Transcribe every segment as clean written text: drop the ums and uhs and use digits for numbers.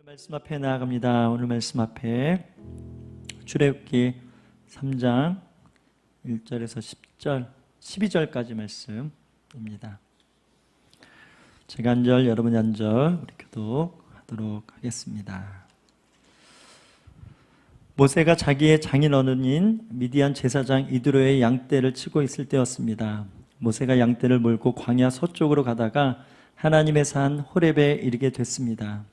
말씀 앞에 나아갑니다. 오늘 말씀 앞에 출애굽기 3장 1절에서 10절, 12절까지 말씀입니다. 제가 한 절, 여러분이 한 절 우리 교독하도록 하겠습니다. 모세가 자기의 장인 어른인 미디안 제사장 이드로의 양떼를 치고 있을 때였습니다. 모세가 양떼를 몰고 광야 서쪽으로 가다가 하나님의 산 호렙에 이르게 됐습니다.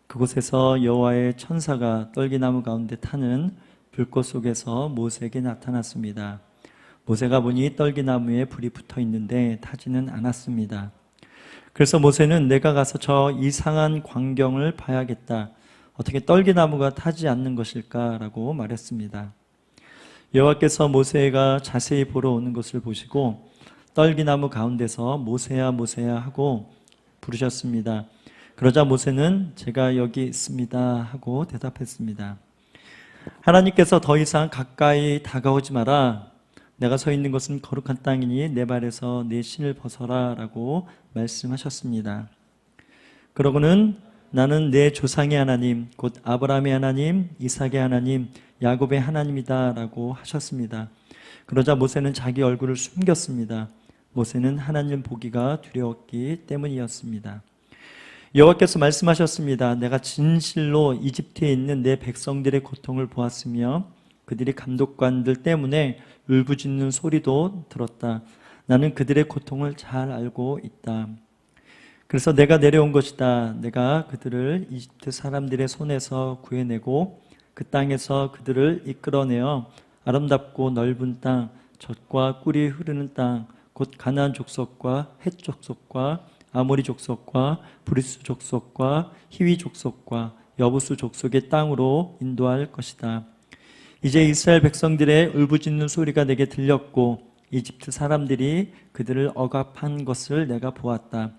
그곳에서 여호와의 천사가 떨기나무 가운데 타는 불꽃 속에서 모세에게 나타났습니다. 모세가 보니 떨기나무에 불이 붙어 있는데 타지는 않았습니다. 그래서 모세는 내가 가서 저 이상한 광경을 봐야겠다. 어떻게 떨기나무가 타지 않는 것일까라고 말했습니다. 여호와께서 모세가 자세히 보러 오는 것을 보시고 떨기나무 가운데서 모세야 모세야 하고 부르셨습니다. 그러자 모세는 제가 여기 있습니다 하고 대답했습니다. 하나님께서 더 이상 가까이 다가오지 마라. 내가 서 있는 것은 거룩한 땅이니 내 발에서 내 신을 벗어라 라고 말씀하셨습니다. 그러고는 나는 내 조상의 하나님, 곧 아브라함의 하나님, 이삭의 하나님, 야곱의 하나님이다 라고 하셨습니다. 그러자 모세는 자기 얼굴을 숨겼습니다. 모세는 하나님 보기가 두려웠기 때문이었습니다. 여호와께서 말씀하셨습니다. 내가 진실로 이집트에 있는 내 백성들의 고통을 보았으며 그들이 감독관들 때문에 울부짖는 소리도 들었다. 나는 그들의 고통을 잘 알고 있다. 그래서 내가 내려온 것이다. 내가 그들을 이집트 사람들의 손에서 구해내고 그 땅에서 그들을 이끌어내어 아름답고 넓은 땅, 젖과 꿀이 흐르는 땅, 곧 가나안 족속과 헷 족속과 아모리 족속과 브리스 족속과 히위 족속과 여부수 족속의 땅으로 인도할 것이다. 이제 이스라엘 백성들의 울부짖는 소리가 내게 들렸고 이집트 사람들이 그들을 억압한 것을 내가 보았다.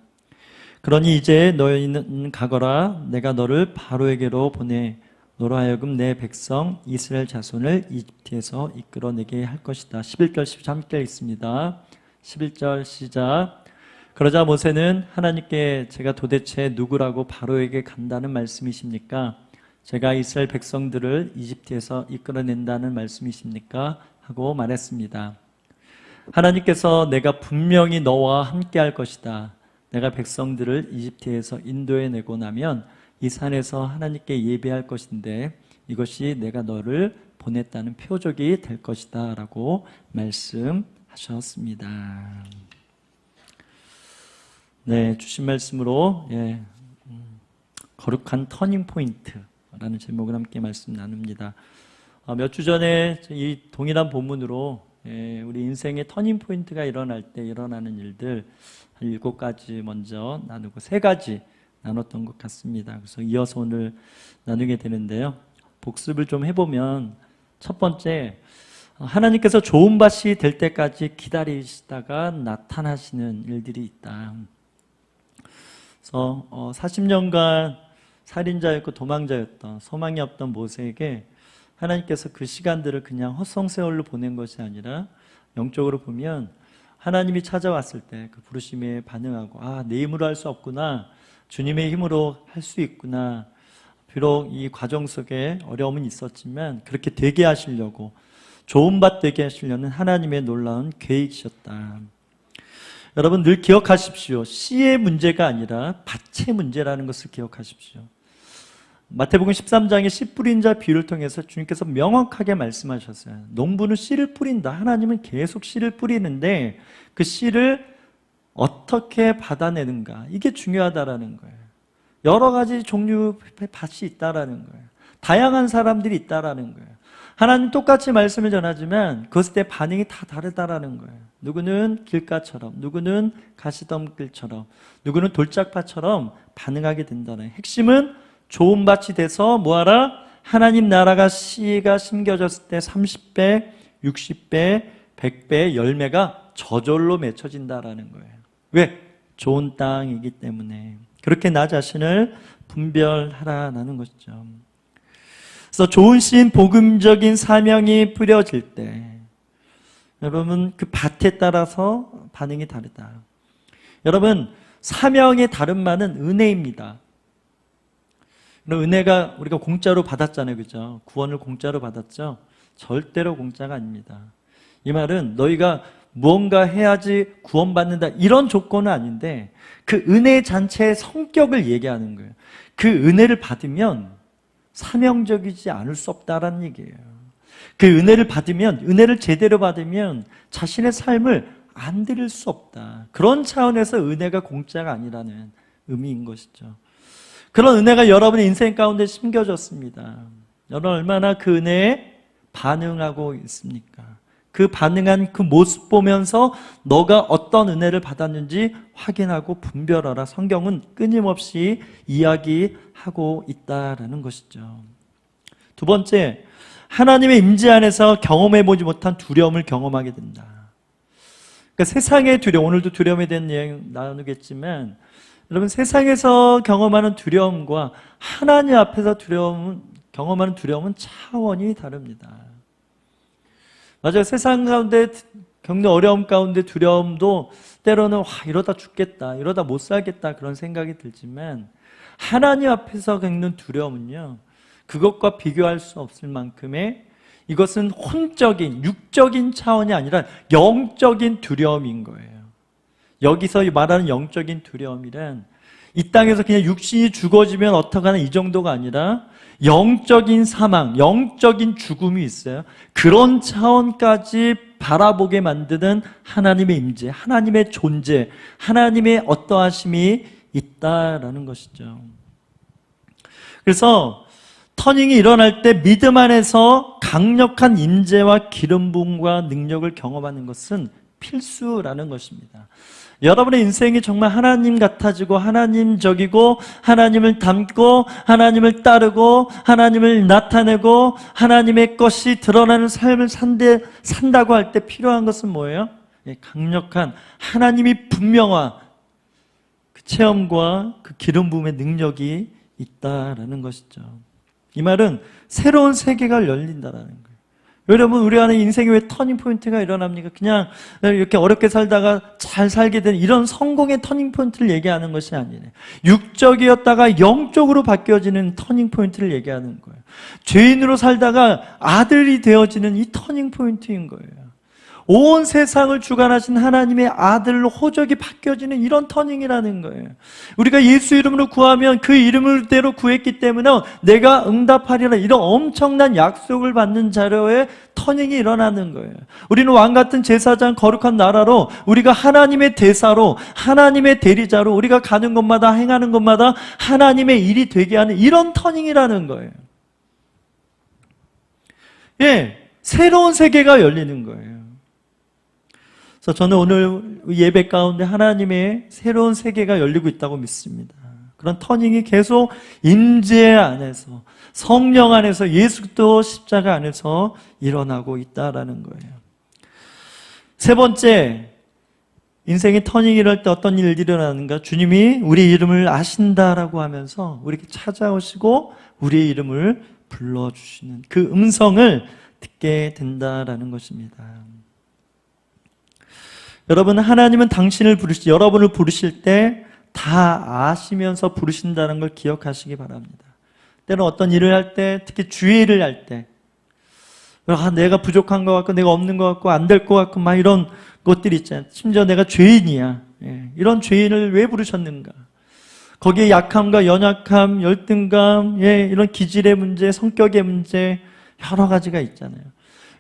그러니 이제 너희는 가거라. 내가 너를 바로에게로 보내 너로 하여금 내 백성 이스라엘 자손을 이집트에서 이끌어내게 할 것이다. 11절 13절 있습니다. 11절 시작. 그러자 모세는 하나님께 제가 도대체 누구라고 바로에게 간다는 말씀이십니까? 제가 이스라엘 백성들을 이집트에서 이끌어낸다는 말씀이십니까? 하고 말했습니다. 하나님께서 내가 분명히 너와 함께 할 것이다. 내가 백성들을 이집트에서 인도해내고 나면 이 산에서 하나님께 예배할 것인데 이것이 내가 너를 보냈다는 표적이 될 것이다 라고 말씀하셨습니다. 네, 주신 말씀으로 거룩한 터닝 포인트라는 제목을 함께 말씀 나눕니다. 몇 주 전에 이 동일한 본문으로 우리 인생의 터닝 포인트가 일어날 때 일어나는 일들 한 7가지 먼저 나누고 3가지 나눴던 것 같습니다. 그래서 이어서 오늘 나누게 되는데요. 복습을 좀 해보면 첫 번째, 하나님께서 좋은 밭이 될 때까지 기다리시다가 나타나시는 일들이 있다. 그래서 40년간 살인자였고 도망자였던 소망이 없던 모세에게 하나님께서 그 시간들을 그냥 헛성세월로 보낸 것이 아니라 영적으로 보면 하나님이 찾아왔을 때 그 부르심에 반응하고 내 힘으로 할 수 없구나, 주님의 힘으로 할 수 있구나. 비록 이 과정 속에 어려움은 있었지만 그렇게 되게 하시려고, 좋은 밭 되게 하시려는 하나님의 놀라운 계획이셨다. 여러분 늘 기억하십시오. 씨의 문제가 아니라 밭의 문제라는 것을 기억하십시오. 마태복음 13장의 씨 뿌린 자 비유를 통해서 주님께서 명확하게 말씀하셨어요. 농부는 씨를 뿌린다. 하나님은 계속 씨를 뿌리는데 그 씨를 어떻게 받아내는가, 이게 중요하다라는 거예요. 여러 가지 종류의 밭이 있다라는 거예요. 다양한 사람들이 있다라는 거예요. 하나님 똑같이 말씀을 전하지만 그것에 반응이 다 다르다라는 거예요. 누구는 길가처럼, 누구는 가시덤길처럼, 누구는 돌짝밭처럼 반응하게 된다는. 핵심은 좋은 밭이 돼서 뭐하라? 하나님 나라가 씨가 심겨졌을 때 30배, 60배, 100배 열매가 저절로 맺혀진다라는 거예요. 왜? 좋은 땅이기 때문에. 그렇게 나 자신을 분별하라는 것이죠. 그래서 좋은 씨인 복음적인 사명이 뿌려질 때 여러분 그 밭에 따라서 반응이 다르다. 여러분 사명의 다른 말은 은혜입니다. 그럼 은혜가 우리가 공짜로 받았잖아요. 그죠? 구원을 공짜로 받았죠? 절대로 공짜가 아닙니다. 이 말은 너희가 무언가 해야지 구원받는다 이런 조건은 아닌데 그 은혜 잔체의 성격을 얘기하는 거예요. 그 은혜를 받으면 사명적이지 않을 수 없다라는 얘기예요. 그 은혜를 받으면, 은혜를 제대로 받으면 자신의 삶을 안 드릴 수 없다. 그런 차원에서 은혜가 공짜가 아니라는 의미인 것이죠. 그런 은혜가 여러분의 인생 가운데 심겨졌습니다. 여러분 얼마나 그 은혜에 반응하고 있습니까? 그 반응한 그 모습 보면서 너가 어떤 은혜를 받았는지 확인하고 분별하라. 성경은 끊임없이 이야기하고 있다라는 것이죠. 두 번째, 하나님의 임재 안에서 경험해보지 못한 두려움을 경험하게 된다. 그러니까 세상의 두려움, 오늘도 두려움에 대한 이야기 나누겠지만 여러분 세상에서 경험하는 두려움과 하나님 앞에서 경험하는 두려움은 차원이 다릅니다. 맞아요. 세상 가운데 겪는 어려움 가운데 두려움도 때로는 이러다 죽겠다, 이러다 못 살겠다 그런 생각이 들지만 하나님 앞에서 겪는 두려움은요, 그것과 비교할 수 없을 만큼의 이것은 혼적인, 육적인 차원이 아니라 영적인 두려움인 거예요. 여기서 말하는 영적인 두려움이란 이 땅에서 그냥 육신이 죽어지면 어떡하나 이 정도가 아니라 영적인 사망, 영적인 죽음이 있어요. 그런 차원까지 바라보게 만드는 하나님의 임재, 하나님의 존재, 하나님의 어떠하심이 있다라는 것이죠. 그래서 터닝이 일어날 때 믿음 안에서 강력한 임재와 기름 부음과 능력을 경험하는 것은 필수라는 것입니다. 여러분의 인생이 정말 하나님 같아지고 하나님적이고 하나님을 닮고 하나님을 따르고 하나님을 나타내고 하나님의 것이 드러나는 삶을 산다고 할 때 필요한 것은 뭐예요? 강력한 하나님이 분명한 그 체험과 그 기름 부음의 능력이 있다라는 것이죠. 이 말은 새로운 세계가 열린다라는 거예요. 여러분 우리 안에 인생에 왜 터닝 포인트가 일어납니까? 그냥 이렇게 어렵게 살다가 잘 살게 된 이런 성공의 터닝 포인트를 얘기하는 것이 아니에요. 육적이었다가 영적으로 바뀌어지는 터닝 포인트를 얘기하는 거예요. 죄인으로 살다가 아들이 되어지는 이 터닝 포인트인 거예요. 온 세상을 주관하신 하나님의 아들로 호적이 바뀌어지는 이런 터닝이라는 거예요. 우리가 예수 이름으로 구하면 그 이름대로 구했기 때문에 내가 응답하리라 이런 엄청난 약속을 받는 자료에 터닝이 일어나는 거예요. 우리는 왕같은 제사장 거룩한 나라로 우리가 하나님의 대사로 하나님의 대리자로 우리가 가는 곳마다 행하는 곳마다 하나님의 일이 되게 하는 이런 터닝이라는 거예요. 새로운 세계가 열리는 거예요. 그래서 저는 오늘 예배 가운데 하나님의 새로운 세계가 열리고 있다고 믿습니다. 그런 터닝이 계속 임재 안에서 성령 안에서 예수 그리스도 십자가 안에서 일어나고 있다라는 거예요. 세 번째, 인생의 터닝이 일어날 때 어떤 일이 일어나는가? 주님이 우리 이름을 아신다라고 하면서 우리에게 찾아오시고 우리의 이름을 불러주시는 그 음성을 듣게 된다라는 것입니다. 여러분 하나님은 여러분을 부르실 때 다 아시면서 부르신다는 걸 기억하시기 바랍니다. 때는 어떤 일을 할 때, 특히 주의 일을 할 때 내가 부족한 것 같고 내가 없는 것 같고 안 될 것 같고 막 이런 것들이 있잖아요. 심지어 내가 죄인이야. 이런 죄인을 왜 부르셨는가? 거기에 약함과 연약함, 열등감, 이런 기질의 문제, 성격의 문제 여러 가지가 있잖아요.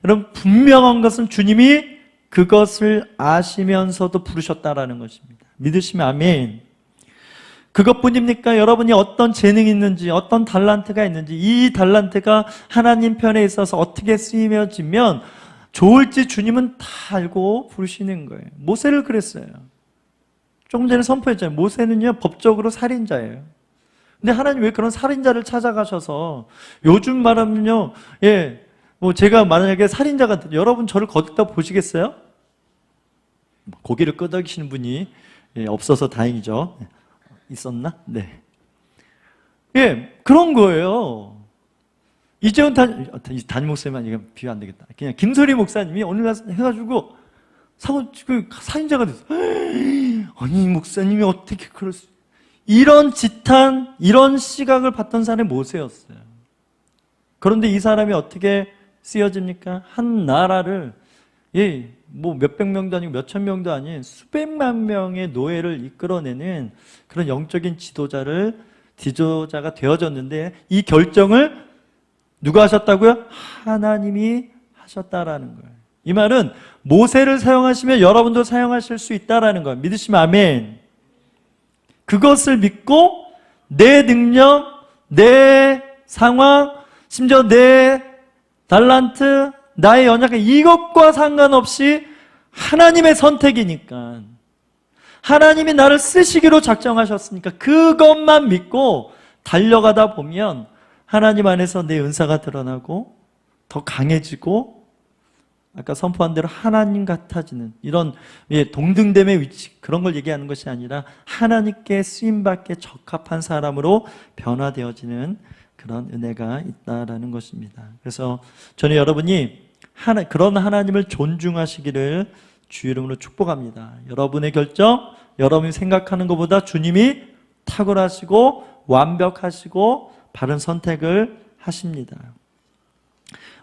여러분 분명한 것은 주님이 그것을 아시면서도 부르셨다라는 것입니다. 믿으시면 아멘. 그것뿐입니까? 여러분이 어떤 재능이 있는지 어떤 달란트가 있는지 이 달란트가 하나님 편에 있어서 어떻게 쓰임해지면 좋을지 주님은 다 알고 부르시는 거예요. 모세를 그랬어요. 조금 전에 선포했잖아요. 모세는요 법적으로 살인자예요. 근데 하나님 왜 그런 살인자를 찾아가셔서 요즘 말하면요 제가 만약에 살인자가 여러분 저를 거듭다 보시겠어요? 고개를 끄덕이시는 분이 없어서 다행이죠. 있었나? 네. 그런 거예요. 이재훈 담임 목사님만 이거 비유 안 되겠다. 그냥 김소리 목사님이 어느 날 해가지고 살인자가 됐어. 아니 목사님이 어떻게 그럴 수? 이런 짓한, 이런 시각을 봤던 사람이 모세였어요. 그런데 이 사람이 어떻게 쓰여집니까? 한 나라를, 뭐 몇백 명도 아니고 몇천 명도 아닌 수백만 명의 노예를 이끌어내는 그런 영적인 지도자가 되어졌는데, 이 결정을 누가 하셨다고요? 하나님이 하셨다라는 거예요. 이 말은 모세를 사용하시면 여러분도 사용하실 수 있다라는 거예요. 믿으시면 아멘. 그것을 믿고 내 능력, 내 상황, 심지어 내 달란트, 나의 연약, 이것과 상관없이 하나님의 선택이니까, 하나님이 나를 쓰시기로 작정하셨으니까 그것만 믿고 달려가다 보면 하나님 안에서 내 은사가 드러나고 더 강해지고, 아까 선포한 대로 하나님 같아지는 이런 동등됨의 위치, 그런 걸 얘기하는 것이 아니라 하나님께 쓰임받게 적합한 사람으로 변화되어지는 그런 은혜가 있다라는 것입니다. 그래서 저는 여러분이 그런 하나님을 존중하시기를 주 이름으로 축복합니다. 여러분의 결정, 여러분이 생각하는 것보다 주님이 탁월하시고 완벽하시고 바른 선택을 하십니다.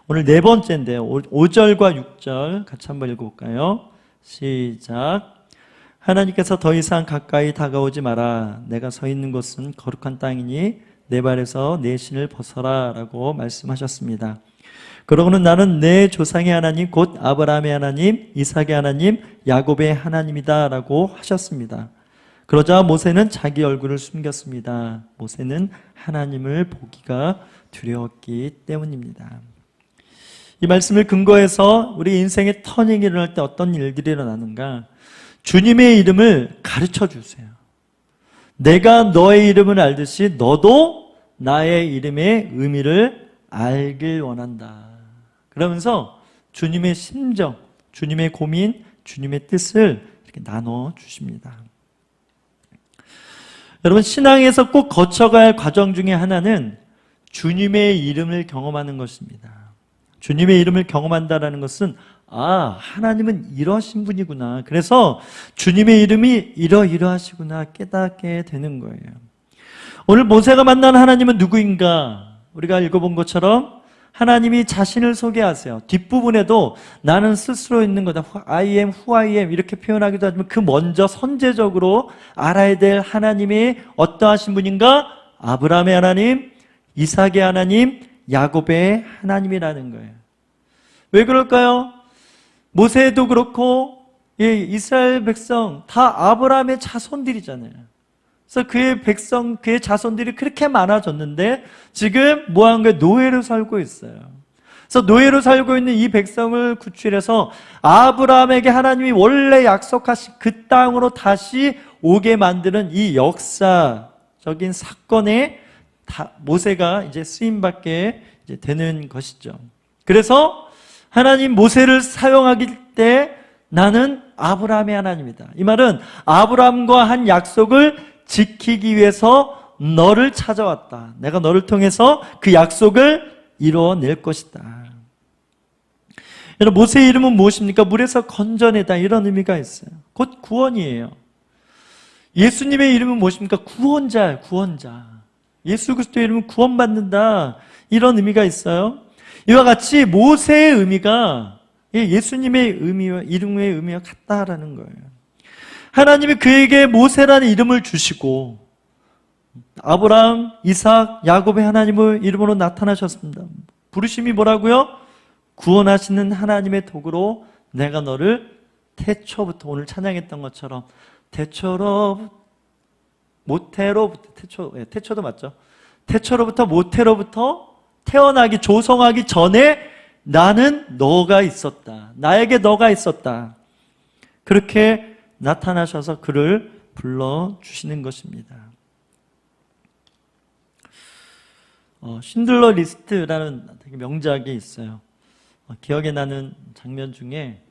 오늘 네 번째인데요. 5절과 6절 같이 한번 읽어볼까요? 시작. 하나님께서 더 이상 가까이 다가오지 마라. 내가 서 있는 곳은 거룩한 땅이니 내 발에서 내 신을 벗어라 라고 말씀하셨습니다. 그러고는 나는 내 조상의 하나님 곧 아브라함의 하나님, 이삭의 하나님, 야곱의 하나님이다 라고 하셨습니다. 그러자 모세는 자기 얼굴을 숨겼습니다. 모세는 하나님을 보기가 두려웠기 때문입니다. 이 말씀을 근거해서 우리 인생의 터닝이 일어날 때 어떤 일들이 일어나는가? 주님의 이름을 가르쳐 주세요. 내가 너의 이름을 알듯이 너도 나의 이름의 의미를 알길 원한다. 그러면서 주님의 심정, 주님의 고민, 주님의 뜻을 이렇게 나눠 주십니다. 여러분, 신앙에서 꼭 거쳐가야 할 과정 중에 하나는 주님의 이름을 경험하는 것입니다. 주님의 이름을 경험한다는 것은 하나님은 이러신 분이구나. 그래서 주님의 이름이 이러이러하시구나 깨닫게 되는 거예요. 오늘 모세가 만난 하나님은 누구인가? 우리가 읽어본 것처럼 하나님이 자신을 소개하세요. 뒷부분에도 나는 스스로 있는 거다. I am who I am 이렇게 표현하기도 하지만 그 먼저 선제적으로 알아야 될 하나님이 어떠하신 분인가? 아브라함의 하나님, 이삭의 하나님, 야곱의 하나님이라는 거예요. 왜 그럴까요? 모세도 그렇고 이스라엘 백성 다 아브라함의 자손들이잖아요. 그래서 그의 백성, 그의 자손들이 그렇게 많아졌는데 지금 뭐한 거예요? 노예로 살고 있어요. 그래서 노예로 살고 있는 이 백성을 구출해서 아브라함에게 하나님이 원래 약속하신 그 땅으로 다시 오게 만드는 이 역사적인 사건에 모세가 이제 쓰임받게 되는 것이죠. 그래서 하나님 모세를 사용하길 때 나는 아브라함의 하나님이다. 이 말은 아브라함과 한 약속을 지키기 위해서 너를 찾아왔다. 내가 너를 통해서 그 약속을 이루어낼 것이다. 여러분, 모세의 이름은 무엇입니까? 물에서 건져내다, 이런 의미가 있어요. 곧 구원이에요. 예수님의 이름은 무엇입니까? 구원자예요. 구원자. 예수 그리스도의 이름은 구원받는다, 이런 의미가 있어요. 이와 같이 모세의 의미가 예수님의 의미와 이름의 의미와 같다라는 거예요. 하나님이 그에게 모세라는 이름을 주시고 아브라함, 이삭, 야곱의 하나님을 이름으로 나타나셨습니다. 부르심이 뭐라고요? 구원하시는 하나님의 도구로 내가 너를 태초부터, 오늘 찬양했던 것처럼 태초도 맞죠? 태초로부터 모태로부터 태어나기, 조성하기 전에 나는 너가 있었다. 나에게 너가 있었다. 그렇게 나타나셔서 그를 불러주시는 것입니다. 쉰들러 리스트라는 되게 명작이 있어요. 기억에 나는 장면 중에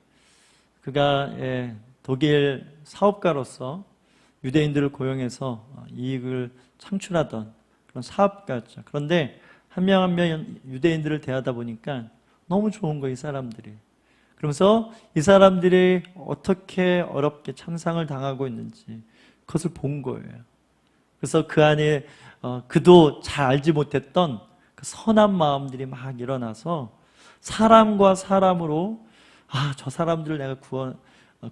그가 독일 사업가로서 유대인들을 고용해서 이익을 창출하던 그런 사업가였죠. 그런데 한 명 한 명 유대인들을 대하다 보니까 너무 좋은 거예요, 이 사람들이. 그러면서 이 사람들이 어떻게 어렵게 참상을 당하고 있는지 그것을 본 거예요. 그래서 그 안에 그도 잘 알지 못했던 그 선한 마음들이 막 일어나서 사람과 사람으로 저 사람들을 내가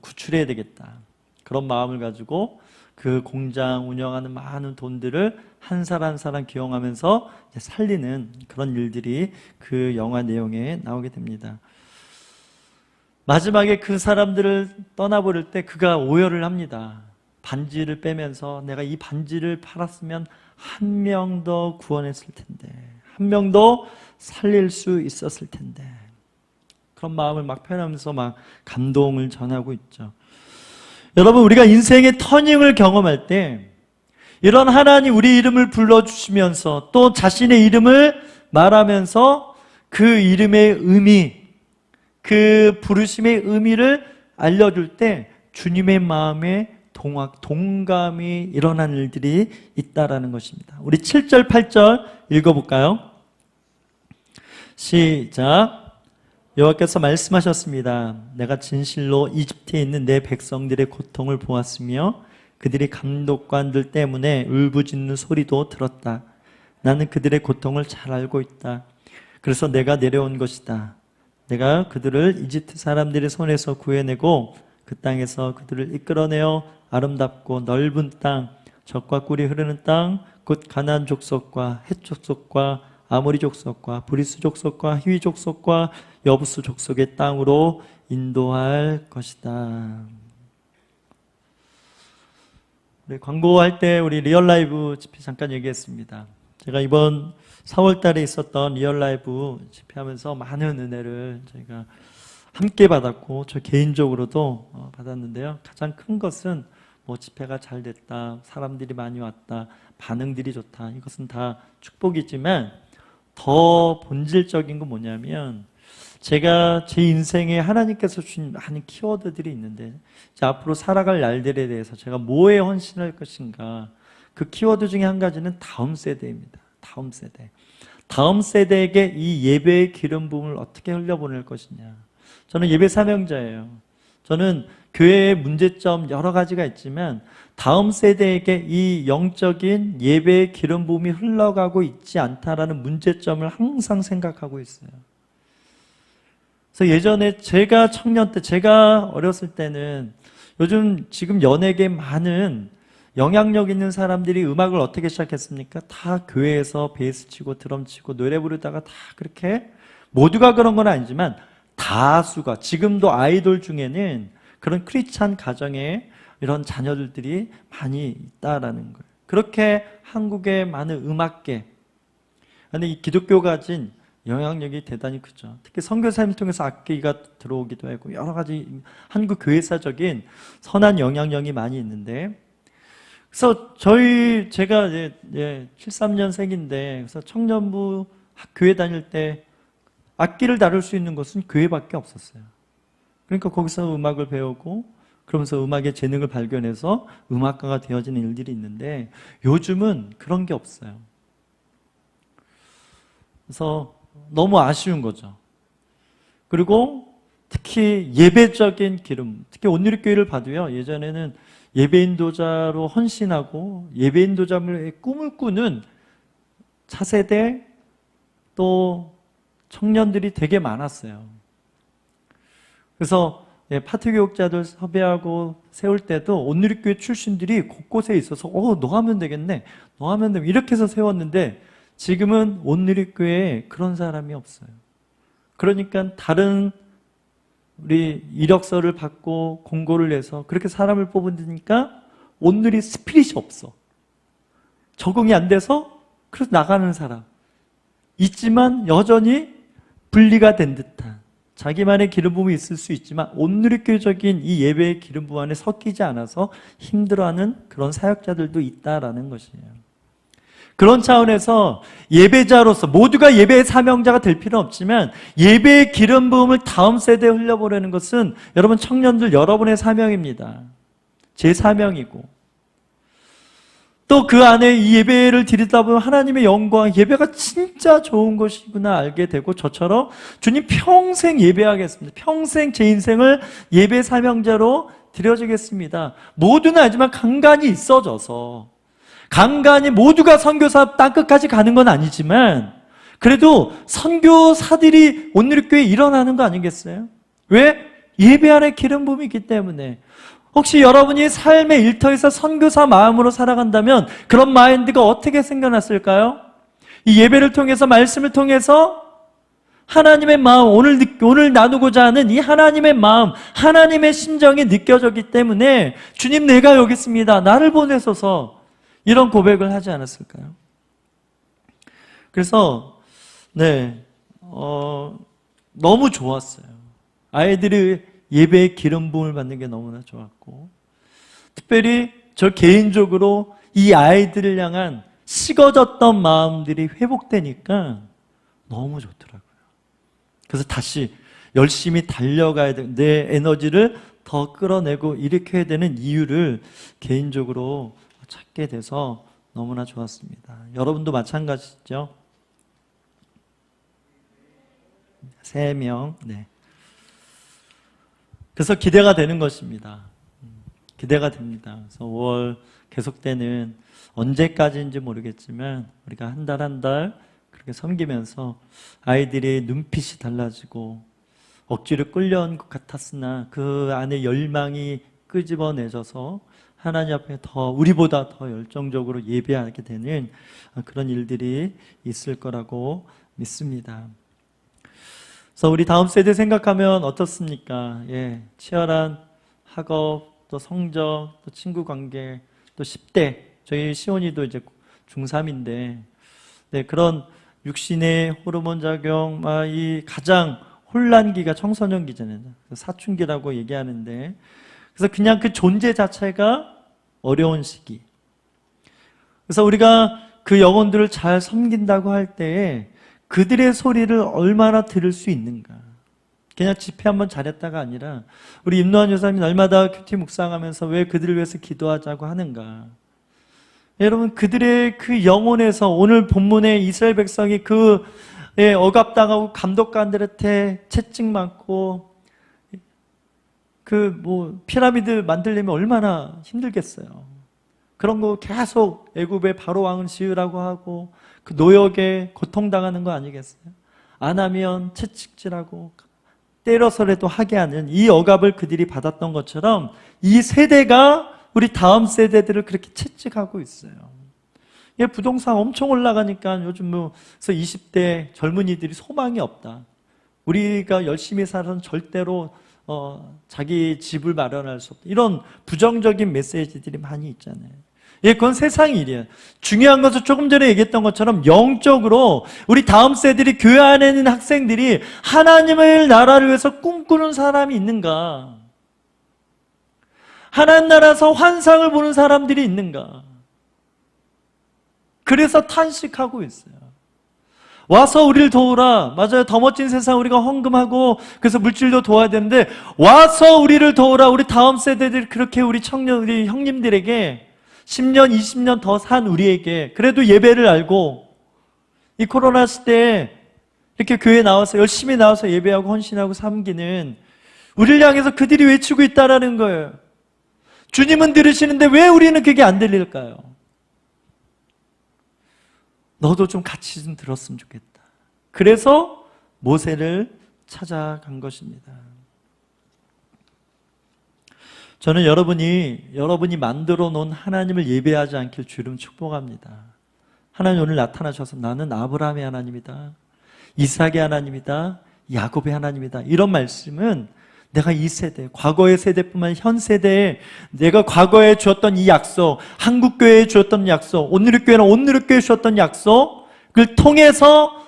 구출해야 되겠다. 그런 마음을 가지고 그 공장 운영하는 많은 돈들을 한 사람 한 사람 기용하면서 살리는 그런 일들이 그 영화 내용에 나오게 됩니다. 마지막에 그 사람들을 떠나버릴 때 그가 오열을 합니다. 반지를 빼면서 내가 이 반지를 팔았으면 한 명 더 구원했을 텐데, 한 명 더 살릴 수 있었을 텐데, 그런 마음을 막 표현하면서 막 감동을 전하고 있죠. 여러분, 우리가 인생의 터닝을 경험할 때 이런 하나님 우리 이름을 불러주시면서 또 자신의 이름을 말하면서 그 이름의 의미, 그 부르심의 의미를 알려줄 때 주님의 마음에 동감이 일어나는 일들이 있다라는 것입니다. 우리 7절, 8절 읽어볼까요? 시작. 여호와께서 말씀하셨습니다. 내가 진실로 이집트에 있는 내 백성들의 고통을 보았으며 그들이 감독관들 때문에 울부짖는 소리도 들었다. 나는 그들의 고통을 잘 알고 있다. 그래서 내가 내려온 것이다. 내가 그들을 이집트 사람들의 손에서 구해내고 그 땅에서 그들을 이끌어내어 아름답고 넓은 땅, 젖과 꿀이 흐르는 땅, 곧 가나안 족속과 헷 족속과 아모리 족속과 브리스 족속과 히위 족속과 여부스 족속의 땅으로 인도할 것이다. 우리 광고할 때 우리 리얼라이브 집회 잠깐 얘기했습니다. 제가 이번 4월 달에 있었던 리얼라이브 집회하면서 많은 은혜를 저희가 함께 받았고 저 개인적으로도 받았는데요. 가장 큰 것은 집회가 잘 됐다, 사람들이 많이 왔다, 반응들이 좋다, 이것은 다 축복이지만 더 본질적인 건 뭐냐면 제가 제 인생에 하나님께서 주신 많은 키워드들이 있는데 앞으로 살아갈 날들에 대해서 제가 뭐에 헌신할 것인가, 그 키워드 중에 한 가지는 다음 세대입니다. 다음 세대. 다음 세대에게 이 예배의 기름 부음을 어떻게 흘려보낼 것이냐. 저는 예배 사명자예요. 저는 교회의 문제점 여러 가지가 있지만 다음 세대에게 이 영적인 예배의 기름 부음이 흘러가고 있지 않다라는 문제점을 항상 생각하고 있어요. 그래서 예전에 제가 청년 때, 제가 어렸을 때는 요즘 지금 연예계 많은 영향력 있는 사람들이 음악을 어떻게 시작했습니까? 다 교회에서 베이스 치고 드럼 치고 노래 부르다가 다 그렇게, 모두가 그런 건 아니지만 다수가, 지금도 아이돌 중에는 그런 크리스찬 가정에 이런 자녀들이 많이 있다라는 거예요. 그렇게 한국의 많은 음악계, 근데 이 기독교가 가진 영향력이 대단히 크죠. 특히 선교사님을 통해서 악기가 들어오기도 하고 여러 가지 한국 교회사적인 선한 영향력이 많이 있는데, 그래서 제가 73년생인데 그래서 청년부 교회 다닐 때 악기를 다룰 수 있는 것은 교회밖에 없었어요. 그러니까 거기서 음악을 배우고 그러면서 음악의 재능을 발견해서 음악가가 되어지는 일들이 있는데 요즘은 그런 게 없어요. 그래서 너무 아쉬운 거죠. 그리고 특히 예배적인 기름, 특히 온누리교회를 봐도요, 예전에는 예배인도자로 헌신하고 예배인도자의 꿈을 꾸는 차세대 또 청년들이 되게 많았어요. 그래서 파트교육자들 섭외하고 세울 때도 온누리교회 출신들이 곳곳에 있어서 너 하면 되겠네, 너 하면 되겠네, 이렇게 해서 세웠는데 지금은 온누리교회에 그런 사람이 없어요. 그러니까 다른 우리 이력서를 받고 공고를 내서 그렇게 사람을 뽑으니까 온누리 스피릿이 없어. 적응이 안 돼서 그래서 나가는 사람 있지만 여전히 분리가 된 듯한, 자기만의 기름 부음이 있을 수 있지만 온누리교적인 이 예배의 기름 부음 안에 섞이지 않아서 힘들어하는 그런 사역자들도 있다라는 것이에요. 그런 차원에서 예배자로서 모두가 예배의 사명자가 될 필요는 없지만 예배의 기름 부음을 다음 세대에 흘려보내는 것은 여러분 청년들 여러분의 사명입니다. 제 사명이고, 또 그 안에 이 예배를 드리다 보면 하나님의 영광, 예배가 진짜 좋은 것이구나 알게 되고, 저처럼 주님 평생 예배하겠습니다, 평생 제 인생을 예배 사명자로 드려주겠습니다, 모두는 아니지만 간간히 있어져서 간간히 모두가 선교사 땅끝까지 가는 건 아니지만 그래도 선교사들이 온누리교회에 일어나는 거 아니겠어요? 왜? 예배 안에 기름 부음이 있기 때문에. 혹시 여러분이 삶의 일터에서 선교사 마음으로 살아간다면 그런 마인드가 어떻게 생겨났을까요? 이 예배를 통해서, 말씀을 통해서 하나님의 마음, 오늘 나누고자 하는 이 하나님의 마음, 하나님의 심정이 느껴졌기 때문에 주님, 내가 여기 있습니다, 나를 보내소서, 이런 고백을 하지 않았을까요? 그래서 너무 좋았어요. 아이들이 예배의 기름 부음을 받는 게 너무나 좋았고, 특별히 저 개인적으로 이 아이들을 향한 식어졌던 마음들이 회복되니까 너무 좋더라고요. 그래서 다시 열심히 달려가야 돼. 내 에너지를 더 끌어내고 일으켜야 되는 이유를 개인적으로 찾게 돼서 너무나 좋았습니다. 여러분도 마찬가지죠? 3명. 네. 그래서 기대가 되는 것입니다. 기대가 됩니다. 그래서 5월 계속되는, 언제까지인지 모르겠지만 우리가 한 달 한 달 그렇게 섬기면서 아이들의 눈빛이 달라지고 억지로 끌려온 것 같았으나 그 안에 열망이 끄집어내져서 하나님 앞에 더, 우리보다 더 열정적으로 예배하게 되는 그런 일들이 있을 거라고 믿습니다. 그래서 우리 다음 세대 생각하면 어떻습니까? 치열한 학업, 또 성적, 또 친구 관계, 또 10대, 저희 시온이도 이제 중3인데, 그런 육신의 호르몬 작용, 이 가장 혼란기가 청소년기잖아요. 사춘기라고 얘기하는데, 그래서 그냥 그 존재 자체가 어려운 시기. 그래서 우리가 그 영혼들을 잘 섬긴다고 할 때에 그들의 소리를 얼마나 들을 수 있는가. 그냥 집회 한번 잘했다가 아니라, 우리 임노한 여사님이 날마다 큐티 묵상하면서 왜 그들을 위해서 기도하자고 하는가. 여러분, 그들의 그 영혼에서, 오늘 본문에 이스라엘 백성이 억압당하고 감독관들한테 채찍 맞고 피라미드 만들려면 얼마나 힘들겠어요. 그런 거 계속 애굽의 바로 왕을 지으라고 하고 그 노역에 고통당하는 거 아니겠어요? 안 하면 채찍질하고 때려서라도 하게 하는 이 억압을 그들이 받았던 것처럼 이 세대가 우리 다음 세대들을 그렇게 채찍하고 있어요. 부동산 엄청 올라가니까 요즘 그래서 20대 젊은이들이 소망이 없다. 우리가 열심히 살아서는 절대로 자기 집을 마련할 수 없다. 이런 부정적인 메시지들이 많이 있잖아요. 그건 세상 일이에요. 중요한 것은 조금 전에 얘기했던 것처럼 영적으로 우리 다음 세대들이, 교회 안에 있는 학생들이 하나님의 나라를 위해서 꿈꾸는 사람이 있는가? 하나님 나라에서 환상을 보는 사람들이 있는가? 그래서 탄식하고 있어요. 와서 우리를 도우라. 맞아요. 더 멋진 세상 우리가 헌금하고 그래서 물질도 도와야 되는데, 와서 우리를 도우라. 우리 다음 세대들, 그렇게 우리 청년, 우리 형님들에게 10년, 20년 더 산 우리에게 그래도 예배를 알고, 이 코로나 시대에 이렇게 교회에 나와서 열심히 나와서 예배하고 헌신하고 섬기는 우리를 향해서 그들이 외치고 있다라는 거예요. 주님은 들으시는데 왜 우리는 그게 안 들릴까요? 너도 좀 같이 좀 들었으면 좋겠다. 그래서 모세를 찾아간 것입니다. 저는 여러분이 만들어 놓은 하나님을 예배하지 않길 주름 축복합니다. 하나님 오늘 나타나셔서 나는 아브라함의 하나님이다, 이삭의 하나님이다, 야곱의 하나님이다, 이런 말씀은 내가 이 세대, 과거의 세대뿐만 아니라 현 세대에 내가 과거에 주었던 이 약속, 한국교회에 주었던 약속, 온누리교회는 온누리교회에 주었던 약속을 통해서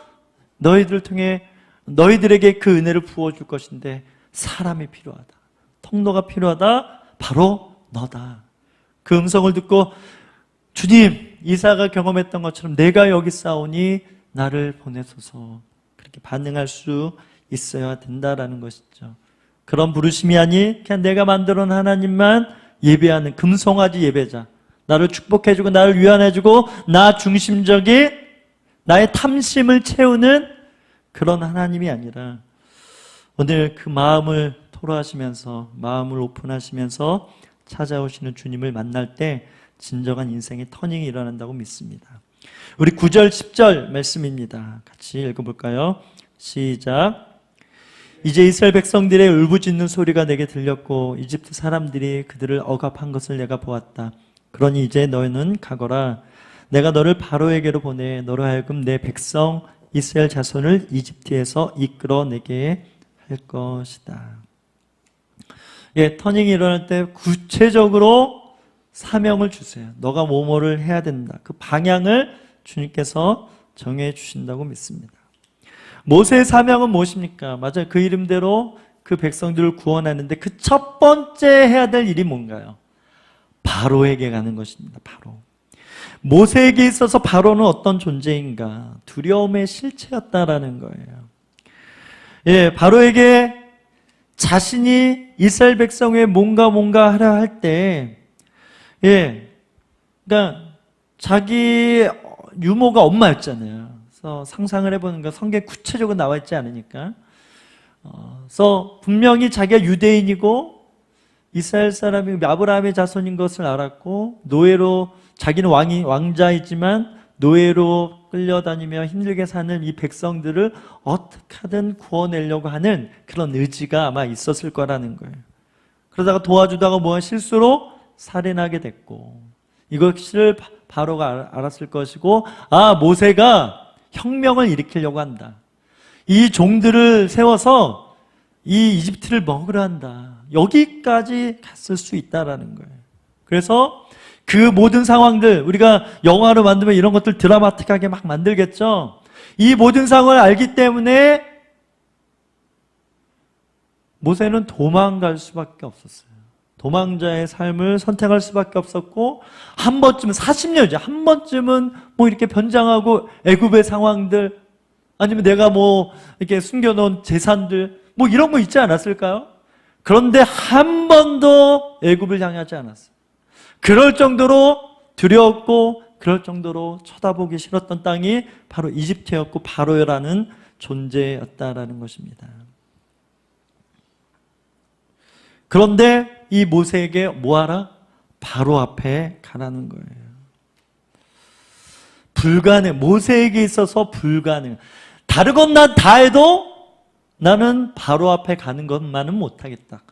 너희들을 통해 너희들에게 그 은혜를 부어줄 것인데, 사람이 필요하다, 통로가 필요하다, 바로 너다. 그 음성을 듣고 주님, 이사가 경험했던 것처럼 내가 여기 싸우니 나를 보내소서, 그렇게 반응할 수 있어야 된다라는 것이죠. 그런 부르심이 아니 그냥 내가 만들어 놓은 하나님만 예배하는 금송아지 예배자, 나를 축복해주고 나를 위안해주고 나 중심적인 나의 탐심을 채우는 그런 하나님이 아니라, 오늘 그 마음을 토로하시면서, 마음을 오픈하시면서 찾아오시는 주님을 만날 때 진정한 인생의 터닝이 일어난다고 믿습니다. 우리 9절 10절 말씀입니다. 같이 읽어볼까요? 시작. 이제 이스라엘 백성들의 울부짖는 소리가 내게 들렸고 이집트 사람들이 그들을 억압한 것을 내가 보았다. 그러니 이제 너희는 가거라. 내가 너를 바로에게로 보내 너로 하여금 내 백성 이스라엘 자손을 이집트에서 이끌어내게 할 것이다. 예, 터닝이 일어날 때 구체적으로 사명을 주세요. 너가 뭐뭐를 해야 된다. 그 방향을 주님께서 정해 주신다고 믿습니다. 모세의 사명은 무엇입니까? 맞아요. 그 이름대로 그 백성들을 구원하는데 그 첫 번째 해야 될 일이 뭔가요? 바로에게 가는 것입니다. 바로. 모세에게 있어서 바로는 어떤 존재인가? 두려움의 실체였다라는 거예요. 예, 바로에게 자신이 이스라엘 백성의 뭔가 하라 할 때, 예, 그러니까 자기 유모가 엄마였잖아요. 그래서 상상을 해보는 거 성경에 구체적으로 나와 있지 않으니까. 그래서 분명히 자기가 유대인이고 이스라엘 사람이 아브라함의 자손인 것을 알았고 노예로 자기는 왕자이지만 노예로 끌려다니며 힘들게 사는 이 백성들을 어떻게 하든 구원내려고 하는 그런 의지가 아마 있었을 거라는 거예요. 그러다가 도와주다가 뭐 실수로 살인하게 됐고 이것을 바로가 알았을 것이고 모세가 혁명을 일으키려고 한다. 이 종들을 세워서 이 이집트를 먹으려 한다. 여기까지 갔을 수 있다라는 거예요. 그래서 그 모든 상황들 우리가 영화로 만들면 이런 것들 드라마틱하게 막 만들겠죠. 이 모든 상황을 알기 때문에 모세는 도망갈 수밖에 없었어요. 도망자의 삶을 선택할 수밖에 없었고 한 번쯤은 40년이죠. 한 번쯤은 뭐 이렇게 변장하고 애굽의 상황들 아니면 내가 뭐 이렇게 숨겨놓은 재산들 뭐 이런 거 있지 않았을까요? 그런데 한 번도 애굽을 향하지 않았어요. 그럴 정도로 두려웠고 그럴 정도로 쳐다보기 싫었던 땅이 바로 이집트였고 바로라는 존재였다라는 것입니다. 그런데 이 모세에게 뭐하라? 바로 앞에 가라는 거예요. 불가능. 모세에게 있어서 불가능. 다르건 난 다 해도 나는 바로 앞에 가는 것만은 못하겠다.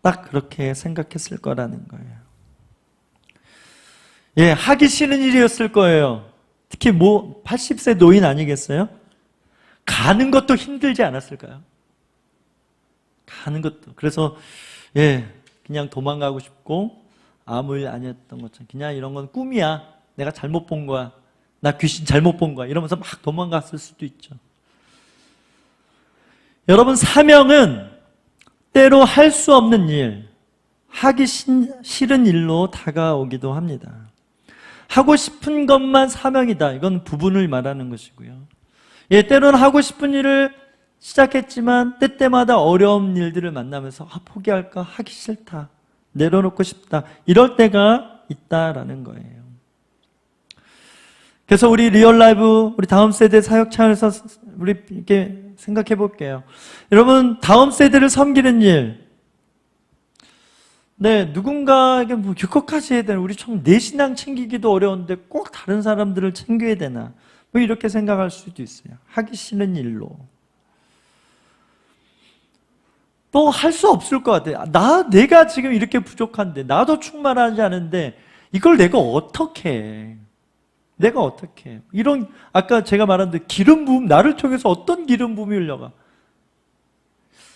딱 그렇게 생각했을 거라는 거예요. 예, 하기 싫은 일이었을 거예요. 특히 80세 노인 아니겠어요? 가는 것도 힘들지 않았을까요? 가는 것도. 그래서 예, 그냥 도망가고 싶고 아무 일 아니었던 것처럼 그냥 이런 건 꿈이야. 내가 잘못 본 거야. 나 귀신 잘못 본 거야. 이러면서 막 도망갔을 수도 있죠. 여러분, 사명은 때로 할 수 없는 일, 하기 싫은 일로 다가오기도 합니다. 하고 싶은 것만 사명이다. 이건 부분을 말하는 것이고요. 예, 때로는 하고 싶은 일을 시작했지만 때때마다 어려운 일들을 만나면서 포기할까? 하기 싫다. 내려놓고 싶다. 이럴 때가 있다라는 거예요. 그래서 우리 리얼라이브, 우리 다음 세대 사역 차원에서 우리 이렇게 생각해 볼게요. 여러분, 다음 세대를 섬기는 일. 네, 누군가에게 뭐 이것까지 해야 되나? 우리 좀 내 신앙 챙기기도 어려운데 꼭 다른 사람들을 챙겨야 되나? 뭐 이렇게 생각할 수도 있어요. 하기 싫은 일로. 또 할 수 없을 것 같아요. 내가 지금 이렇게 부족한데, 나도 충만하지 않은데, 이걸 내가 어떻게 해? 내가 어떻게 해? 이런, 아까 제가 말한 데 기름 부음, 나를 통해서 어떤 기름 부음이 흘러가?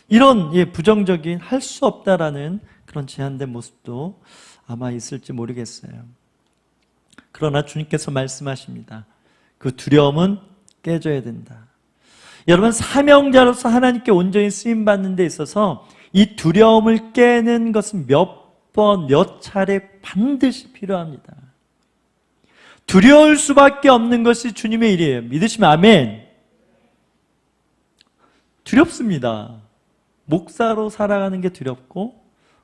이런, 부정적인, 할 수 없다라는 그런 제한된 모습도 아마 있을지 모르겠어요. 그러나 주님께서 말씀하십니다. 그 두려움은 깨져야 된다. 여러분, 사명자로서 하나님께 온전히 쓰임받는 데 있어서 이 두려움을 깨는 것은 몇 차례 반드시 필요합니다. 두려울 수밖에 없는 것이 주님의 일이에요. 믿으시면 아멘. 두렵습니다. 목사로 살아가는 게 두렵고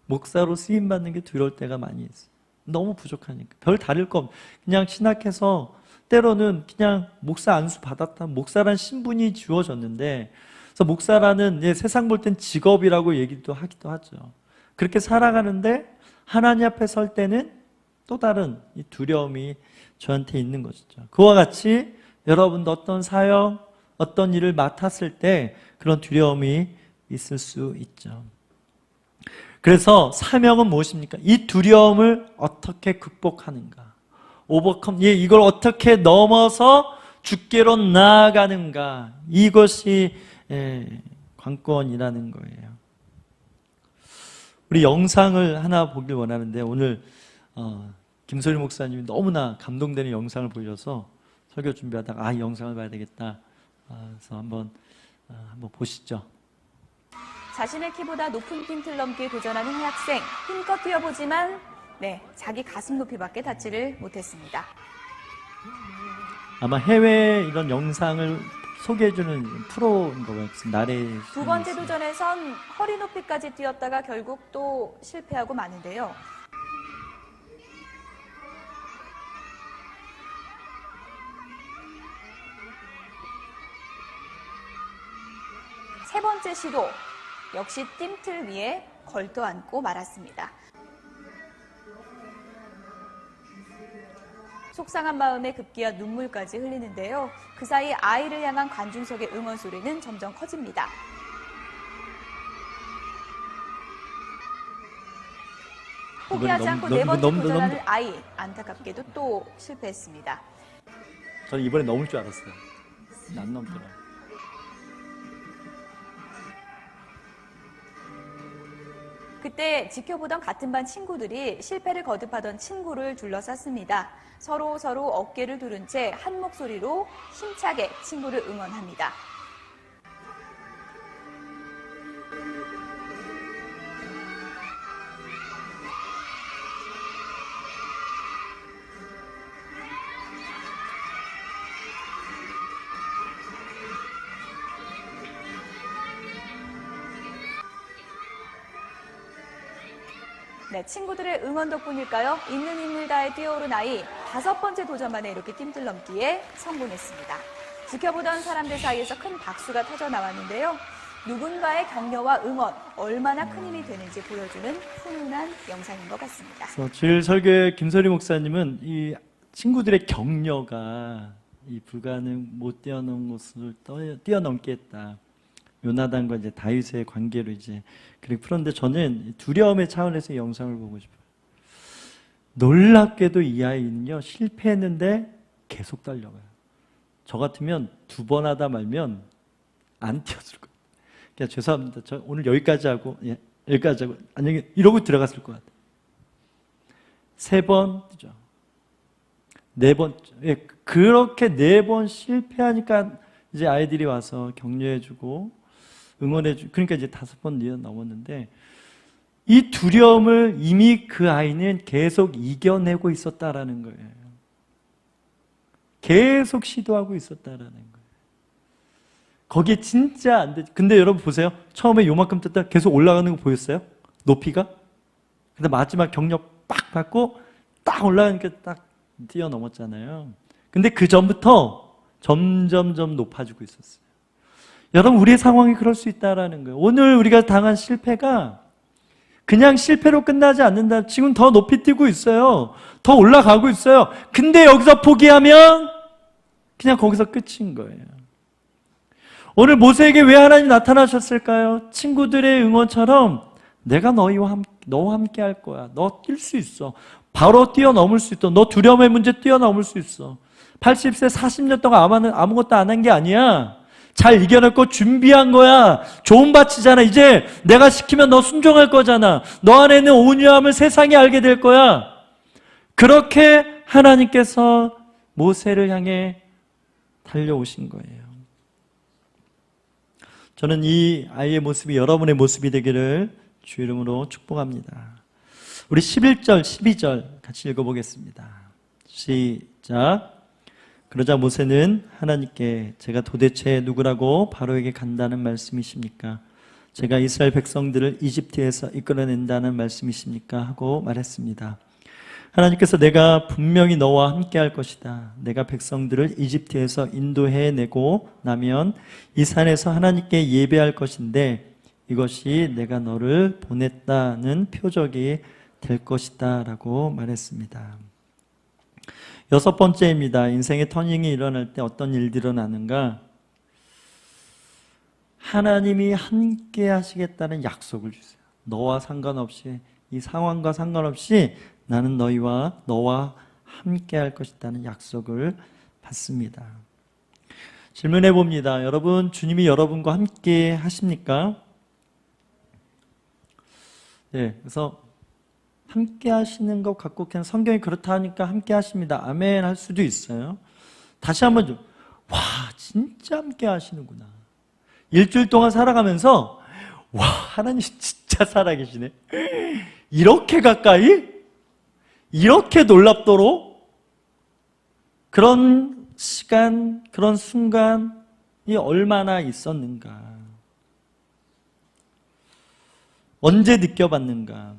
목사로 쓰임받는 게 두려울 때가 많이 있어요. 너무 부족하니까. 별 다를 거 없. 그냥 신학해서 때로는 그냥 목사 안수 받았다. 목사란 신분이 주어졌는데, 그래서 목사라는 세상 볼 땐 직업이라고 얘기도 하기도 하죠. 그렇게 살아가는데 하나님 앞에 설 때는 또 다른 이 두려움이 저한테 있는 것이죠. 그와 같이 여러분도 어떤 사역, 어떤 일을 맡았을 때 그런 두려움이 있을 수 있죠. 그래서 사명은 무엇입니까? 이 두려움을 어떻게 극복하는가? 오버컴, 이걸 어떻게 넘어서 주께로 나아가는가? 이것이 관건이라는 거예요. 우리 영상을 하나 보길 원하는데 오늘 김소리 목사님이 너무나 감동되는 영상을 보여서 설교 준비하다가 이 영상을 봐야 되겠다. 그래서 한번 보시죠. 자신의 키보다 높은 핀틀 넘기에 도전하는 한 학생, 힘껏 뛰어보지만 자기 가슴 높이밖에 닿지를 못했습니다. 아마 해외 이런 영상을 소개해주는 프로인 것 같습니다. 두 번째 도전에선 허리 높이까지 뛰었다가 결국 또 실패하고 마는데요. 세 번째 시도, 역시 띵틀 위에 걸터앉고 말았습니다. 속상한 마음에 급기야 눈물까지 흘리는데요. 그 사이 아이를 향한 관중석의 응원 소리는 점점 커집니다. 포기하지 않고 네 번째 도전하는 아이, 안타깝게도 또 실패했습니다. 저는 이번에 넘을 줄 알았어요. 안 넘더라고요. 그때 지켜보던 같은 반 친구들이 실패를 거듭하던 친구를 둘러쌌습니다. 서로 어깨를 두른 채 한 목소리로 힘차게 친구를 응원합니다. 친구들의 응원 덕분일까요? 있는 힘을 다해 뛰어오른 아이, 5번째 도전 만에 이렇게 띵틀 넘기에 성공했습니다. 지켜보던 사람들 사이에서 큰 박수가 터져 나왔는데요. 누군가의 격려와 응원, 얼마나 큰 힘이 되는지 보여주는 훈훈한 영상인 것 같습니다. 주일 설교의 김소리 목사님은 이 친구들의 격려가 이 불가능 못 뛰어넘은 것을 뛰어넘게 했다. 요나단과 이제 다윗의 관계로 이제 그렇게 풀었는데 저는 두려움의 차원에서 이 영상을 보고 싶어요. 놀랍게도 이 아이는요, 실패했는데 계속 달려가요. 저 같으면 2번 하다 말면 안 뛰었을 거예요. 그러니까 죄송합니다. 저 오늘 여기까지 하고, 안녕히 이러고 들어갔을 것 같아요. 3번 뛰죠. 4번, 그렇게 4번 실패하니까 이제 아이들이 와서 격려해주고 응원해주고, 그러니까 이제 5번 뛰어넘었는데 이 두려움을 이미 그 아이는 계속 이겨내고 있었다라는 거예요. 계속 시도하고 있었다라는 거예요. 거기에 진짜 안 돼. 근데 여러분 보세요. 처음에 요만큼 떴다 계속 올라가는 거 보였어요? 높이가? 근데 마지막 격려 빡 받고 딱 올라가니까 딱 뛰어넘었잖아요. 근데 그 전부터 점점점 높아지고 있었어요. 여러분, 우리의 상황이 그럴 수 있다라는 거예요. 오늘 우리가 당한 실패가 그냥 실패로 끝나지 않는다. 지금 더 높이 뛰고 있어요. 더 올라가고 있어요. 근데 여기서 포기하면 그냥 거기서 끝인 거예요. 오늘 모세에게 왜 하나님 나타나셨을까요? 친구들의 응원처럼 내가 너와 함께 할 거야. 너 뛸 수 있어. 바로 뛰어넘을 수 있어. 너 두려움의 문제 뛰어넘을 수 있어. 80세 40년 동안 아무것도 안 한 게 아니야. 잘 이겨냈고 준비한 거야. 좋은 밭이잖아. 이제 내가 시키면 너 순종할 거잖아. 너 안에 있는 온유함을 세상이 알게 될 거야. 그렇게 하나님께서 모세를 향해 달려오신 거예요. 저는 이 아이의 모습이 여러분의 모습이 되기를 주 이름으로 축복합니다. 우리 11절, 12절 같이 읽어보겠습니다. 시작. 그러자 모세는 하나님께 제가 도대체 누구라고 바로에게 간다는 말씀이십니까? 제가 이스라엘 백성들을 이집트에서 이끌어낸다는 말씀이십니까? 하고 말했습니다. 하나님께서 내가 분명히 너와 함께 할 것이다. 내가 백성들을 이집트에서 인도해내고 나면 이 산에서 하나님께 예배할 것인데 이것이 내가 너를 보냈다는 표적이 될 것이다 라고 말했습니다. 여섯 번째입니다. 인생의 터닝이 일어날 때 어떤 일들이 일어나는가? 하나님이 함께 하시겠다는 약속을 주세요. 너와 상관없이, 이 상황과 상관없이 나는 너와 함께 할 것이라는 약속을 받습니다. 질문해 봅니다. 여러분, 주님이 여러분과 함께 하십니까? 네, 그래서 함께 하시는 것 같고 그냥 성경이 그렇다 하니까 함께 하십니다. 아멘 할 수도 있어요. 다시 한번 좀, 와, 진짜 함께 하시는구나. 일주일 동안 살아가면서 와, 하나님 진짜 살아계시네. 이렇게 가까이? 이렇게 놀랍도록? 그런 시간, 그런 순간이 얼마나 있었는가? 언제 느껴봤는가?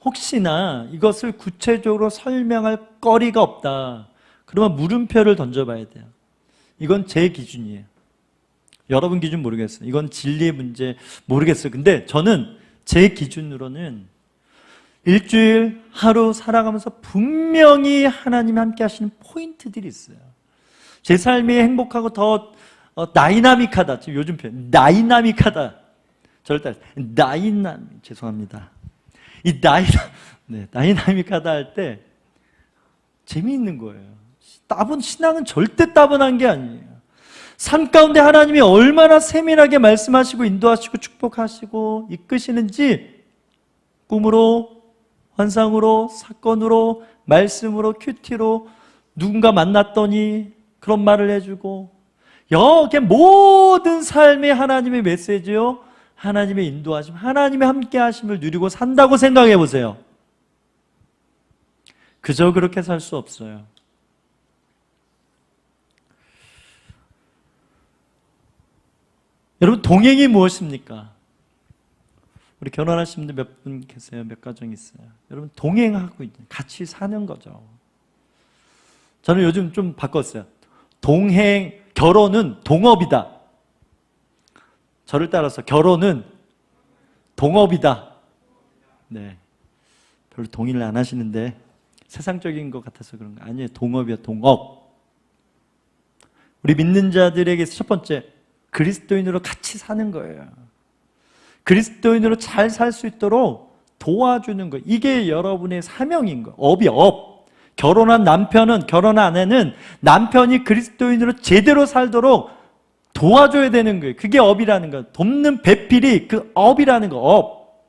혹시나 이것을 구체적으로 설명할 거리가 없다. 그러면 물음표를 던져봐야 돼요. 이건 제 기준이에요. 여러분 기준 모르겠어요. 이건 진리의 문제 모르겠어요. 근데 저는 제 기준으로는 일주일, 하루 살아가면서 분명히 하나님이 함께 하시는 포인트들이 있어요. 제 삶이 행복하고 더 다이나믹하다. 지금 요즘 표현, 다이나믹하다. 저를 따라, 죄송합니다. 이 다이나믹하다 할 때 재미있는 거예요. 신앙은 절대 따분한 게 아니에요. 삶 가운데 하나님이 얼마나 세밀하게 말씀하시고 인도하시고 축복하시고 이끄시는지 꿈으로, 환상으로, 사건으로, 말씀으로, 큐티로 누군가 만났더니 그런 말을 해주고 여기 모든 삶의 하나님의 메시지요. 하나님의 인도하심, 하나님의 함께 하심을 누리고 산다고 생각해 보세요. 그저 그렇게 살 수 없어요. 여러분, 동행이 무엇입니까? 우리 결혼하신 분들 몇 분 계세요? 몇 가정 있어요? 여러분, 동행하고 같이 사는 거죠. 저는 요즘 좀 바꿨어요. 결혼은 동업이다. 저를 따라서 결혼은 동업이다. 네, 별로 동의를 안 하시는데 세상적인 것 같아서 그런 거 아니에요. 동업이야, 동업. 우리 믿는 자들에게 첫 번째, 그리스도인으로 같이 사는 거예요. 그리스도인으로 잘 살 수 있도록 도와주는 거. 이게 여러분의 사명인 거예요. 업이 업. 결혼한 남편은, 결혼한 아내는 남편이 그리스도인으로 제대로 살도록 도와줘야 되는 거예요. 그게 업이라는 거예요. 돕는 배필이 그 업이라는 거, 업.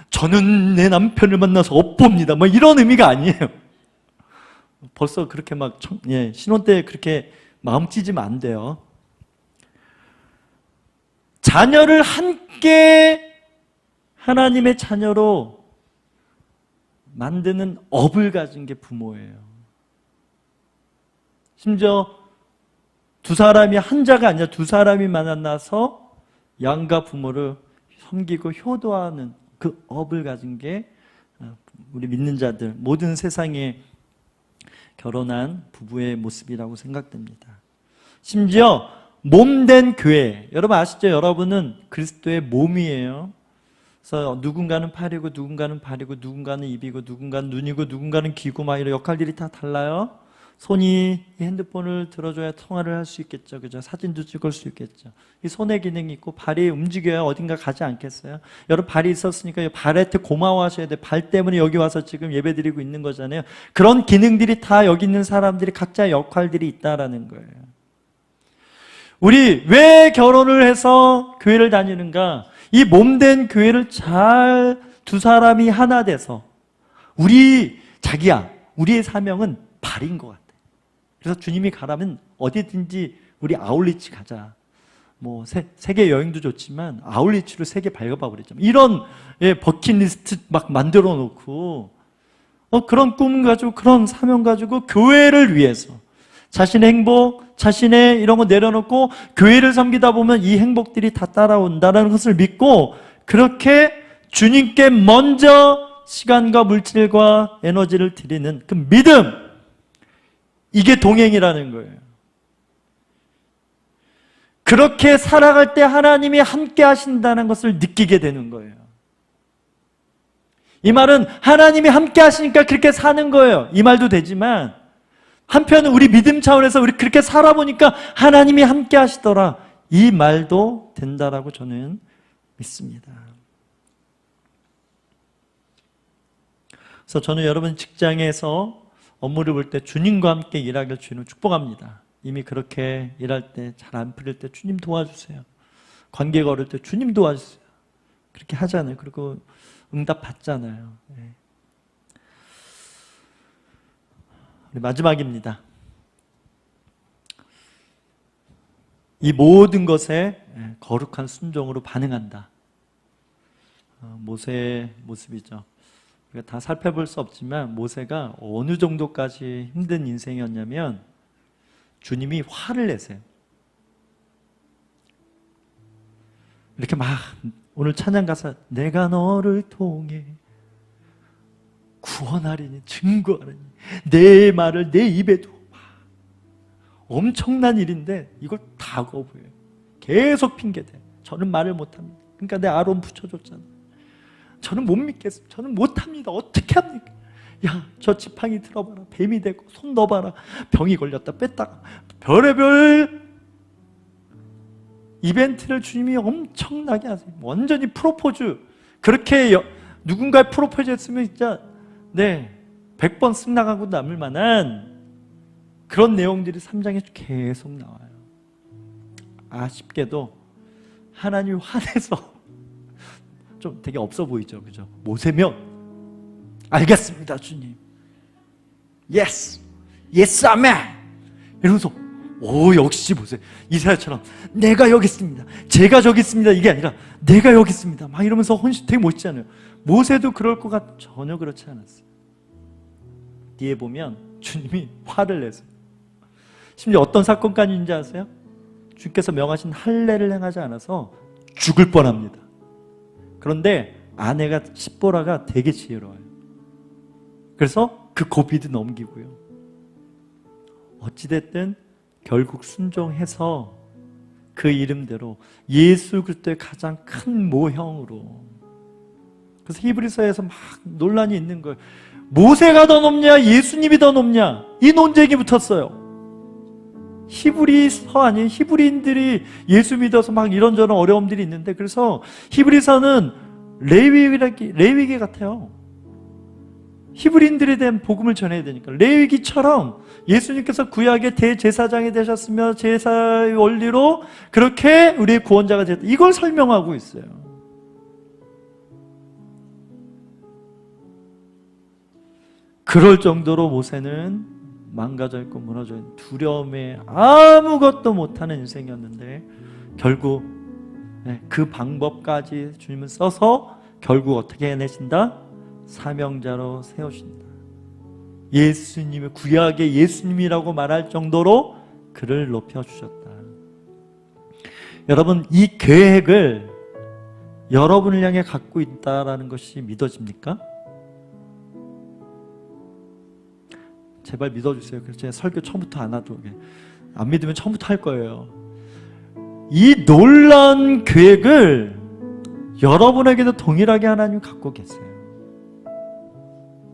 저는 내 남편을 만나서 업봅니다. 뭐 이런 의미가 아니에요. 벌써 그렇게 막 신혼 때 그렇게 마음 찢으면 안 돼요. 자녀를 함께 하나님의 자녀로 만드는 업을 가진 게 부모예요. 심지어 두 사람이 한 자가 아니라 두 사람이 만나서 양가 부모를 섬기고 효도하는 그 업을 가진 게 우리 믿는 자들, 모든 세상에 결혼한 부부의 모습이라고 생각됩니다. 심지어 몸된 교회, 여러분 아시죠? 여러분은 그리스도의 몸이에요. 그래서 누군가는 팔이고 누군가는 발이고 누군가는 입이고 누군가는 눈이고 누군가는 귀고 막 이런 역할들이 다 달라요. 손이 이 핸드폰을 들어줘야 통화를 할 수 있겠죠. 그죠? 사진도 찍을 수 있겠죠. 이 손의 기능이 있고 발이 움직여야 어딘가 가지 않겠어요? 여러분 발이 있었으니까 발한테 고마워하셔야 돼요. 발 때문에 여기 와서 지금 예배드리고 있는 거잖아요. 그런 기능들이 다 여기 있는 사람들이 각자의 역할들이 있다라는 거예요. 우리 왜 결혼을 해서 교회를 다니는가? 이 몸된 교회를 잘 두 사람이 하나 돼서 우리의 사명은 발인 것 같아. 그래서 주님이 가라면 어디든지 우리 아울리치 가자. 뭐 세계 여행도 좋지만 아울리치로 세계 밟아봐 그랬죠. 이런 버킷리스트 막 만들어 놓고 그런 꿈 가지고 그런 사명 가지고 교회를 위해서 자신의 행복, 자신의 이런 거 내려놓고 교회를 섬기다 보면 이 행복들이 다 따라온다는 것을 믿고 그렇게 주님께 먼저 시간과 물질과 에너지를 드리는 그 믿음, 이게 동행이라는 거예요. 그렇게 살아갈 때 하나님이 함께 하신다는 것을 느끼게 되는 거예요. 이 말은 하나님이 함께 하시니까 그렇게 사는 거예요. 이 말도 되지만 한편은 우리 믿음 차원에서 우리 그렇게 살아보니까 하나님이 함께 하시더라. 이 말도 된다라고 저는 믿습니다. 그래서 저는 여러분 직장에서 업무를 볼 때 주님과 함께 일하길 주님을 축복합니다. 이미 그렇게 일할 때 잘 안 풀릴 때 주님 도와주세요. 관계가 어려울 때 주님 도와주세요. 그렇게 하잖아요. 그리고 응답 받잖아요. 네. 마지막입니다. 이 모든 것에 거룩한 순종으로 반응한다. 모세의 모습이죠. 우리가 다 살펴볼 수 없지만 모세가 어느 정도까지 힘든 인생이었냐면 주님이 화를 내세요. 이렇게 막 오늘 찬양 가사 내가 너를 통해 구원하리니 증거하리니 내 말을 내 입에 두어. 엄청난 일인데 이걸 다 거부해요. 계속 핑계대. 저는 말을 못합니다. 그러니까 내 아론 붙여줬잖아. 저는 못 믿겠어요. 저는 못합니다. 어떻게 합니까? 야, 저 지팡이 들어봐라. 뱀이 되고 손 넣어봐라. 병이 걸렸다 뺐다가 별의별 이벤트를 주님이 엄청나게 하세요. 완전히 프로포즈. 그렇게 누군가의 프로포즈 했으면 진짜 100번 승낙하고 남을 만한 그런 내용들이 3장에 계속 나와요. 아쉽게도 하나님이 화내서 좀 되게 없어 보이죠, 그죠? 모세면 알겠습니다, 주님. Yes, yes, amen. 이러면서 오 역시 모세 이스라엘처럼 내가 여기 있습니다. 제가 저기 있습니다. 이게 아니라 내가 여기 있습니다. 막 이러면서 헌신 되게 멋있잖아요. 모세도 그럴 것 같 전혀 그렇지 않았어요. 뒤에 보면 주님이 화를 내세요. 심지어 어떤 사건까지 있는지 아세요? 주께서 명하신 할례를 행하지 않아서 죽을 뻔합니다. 그런데 아내가 십보라가 되게 지혜로워요. 그래서 그 고비도 넘기고요. 어찌됐든 결국 순종해서 그 이름대로 예수 그리스도의 가장 큰 모형으로. 그래서 히브리서에서 막 논란이 있는 거예요. 모세가 더 높냐 예수님이 더 높냐 이 논쟁이 붙었어요. 히브리서 아닌 히브리인들이 예수 믿어서 막 이런저런 어려움들이 있는데 그래서 히브리서는 레위기 같아요. 히브리인들에 대한 복음을 전해야 되니까 레위기처럼 예수님께서 구약의 대제사장이 되셨으며 제사의 원리로 그렇게 우리의 구원자가 됐다. 이걸 설명하고 있어요. 그럴 정도로 모세는 망가져 있고 무너져 있는 두려움에 아무것도 못하는 인생이었는데 결국 그 방법까지 주님은 써서 결국 어떻게 해내신다? 사명자로 세우신다. 예수님의 구약의 예수님이라고 말할 정도로 그를 높여주셨다. 여러분 이 계획을 여러분을 향해 갖고 있다라는 것이 믿어집니까? 제발 믿어주세요. 그래서 제가 설교 처음부터 안 하도 안 믿으면 처음부터 할 거예요. 이 놀라운 계획을 여러분에게도 동일하게 하나님 갖고 계세요.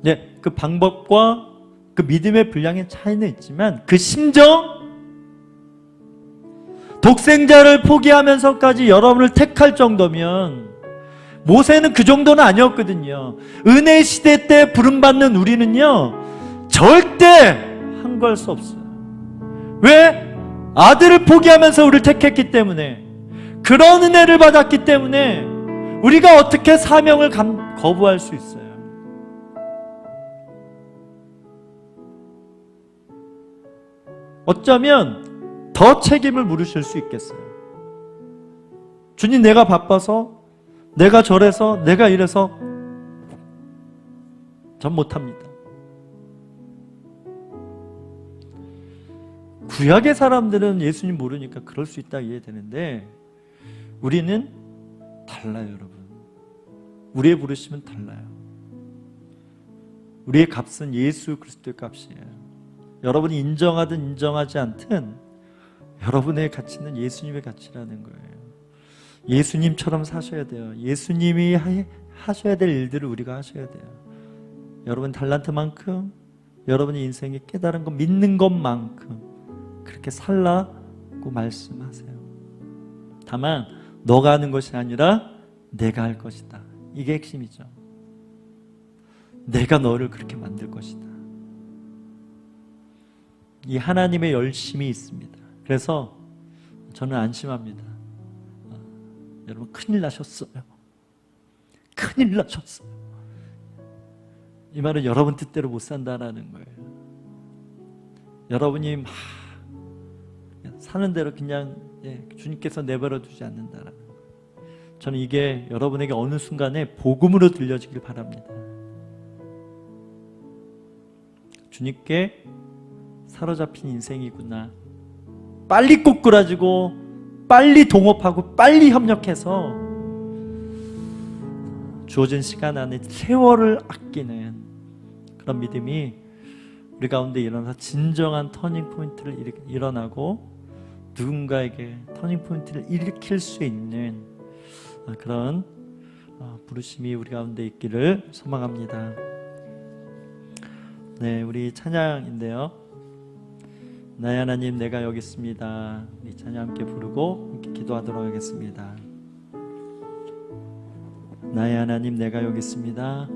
네, 그 방법과 그 믿음의 분량의 차이는 있지만 그 심정, 독생자를 포기하면서까지 여러분을 택할 정도면 모세는 그 정도는 아니었거든요. 은혜의 시대 때 부름받는 우리는요 절대 한거할 수 없어요. 왜? 아들을 포기하면서 우리를 택했기 때문에, 그런 은혜를 받았기 때문에 우리가 어떻게 사명을 거부할 수 있어요? 어쩌면 더 책임을 물으실 수 있겠어요. 주님, 내가 바빠서, 내가 저래서, 내가 이래서 전 못합니다. 구약의 사람들은 예수님 모르니까 그럴 수 있다 이해되는데 우리는 달라요, 여러분. 우리의 부르심은 달라요. 우리의 값은 예수 그리스도의 값이에요. 여러분이 인정하든 인정하지 않든 여러분의 가치는 예수님의 가치라는 거예요. 예수님처럼 사셔야 돼요. 예수님이 하셔야 될 일들을 우리가 하셔야 돼요. 여러분 달란트만큼 여러분의 인생에 깨달은 것, 믿는 것만큼 그렇게 살라고 말씀하세요. 다만 너가 하는 것이 아니라 내가 할 것이다. 이게 핵심이죠. 내가 너를 그렇게 만들 것이다. 이 하나님의 열심이 있습니다. 그래서 저는 안심합니다. 여러분 큰일 나셨어요. 큰일 나셨어요. 이 말은 여러분 뜻대로 못 산다라는 거예요. 여러분이 막 사는 대로 그냥 주님께서 내버려 두지 않는다라는 거예요. 저는 이게 여러분에게 어느 순간에 복음으로 들려지길 바랍니다. 주님께 사로잡힌 인생이구나. 빨리 꼬꾸라지고 빨리 동업하고 빨리 협력해서 주어진 시간 안에 세월을 아끼는 그런 믿음이 우리 가운데 일어나서 진정한 터닝 포인트를 일어나고 누군가에게 터닝 포인트를 일으킬 수 있는 그런 부르심이 우리 가운데 있기를 소망합니다. 네, 우리 찬양인데요. 나의 하나님 내가 여기 있습니다. 이 찬양 함께 부르고 함께 기도하도록 하겠습니다. 나의 하나님 내가 여기 있습니다.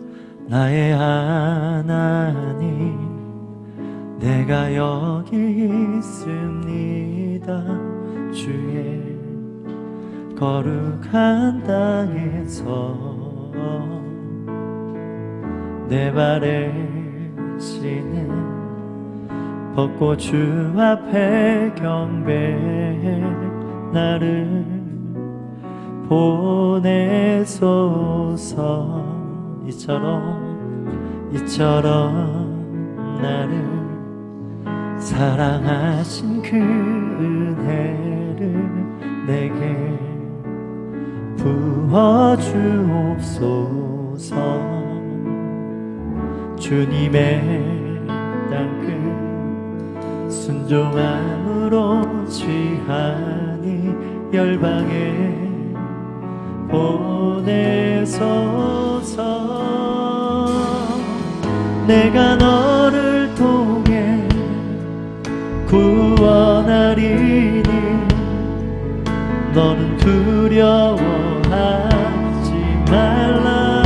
나의 하나님 내가 여기 있습니다. 주의 거룩한 땅에서 내 발에 신은 벗고 주 앞에 경배해 나를 보내소서. 이처럼 나를 사랑하신 그 은혜를 내게 부어주옵소서. 주님의 땅끝 순종함으로 취하니 열방에 보내소서. 내가 너를 통해 구원하리니 너는 두려워하지 말라.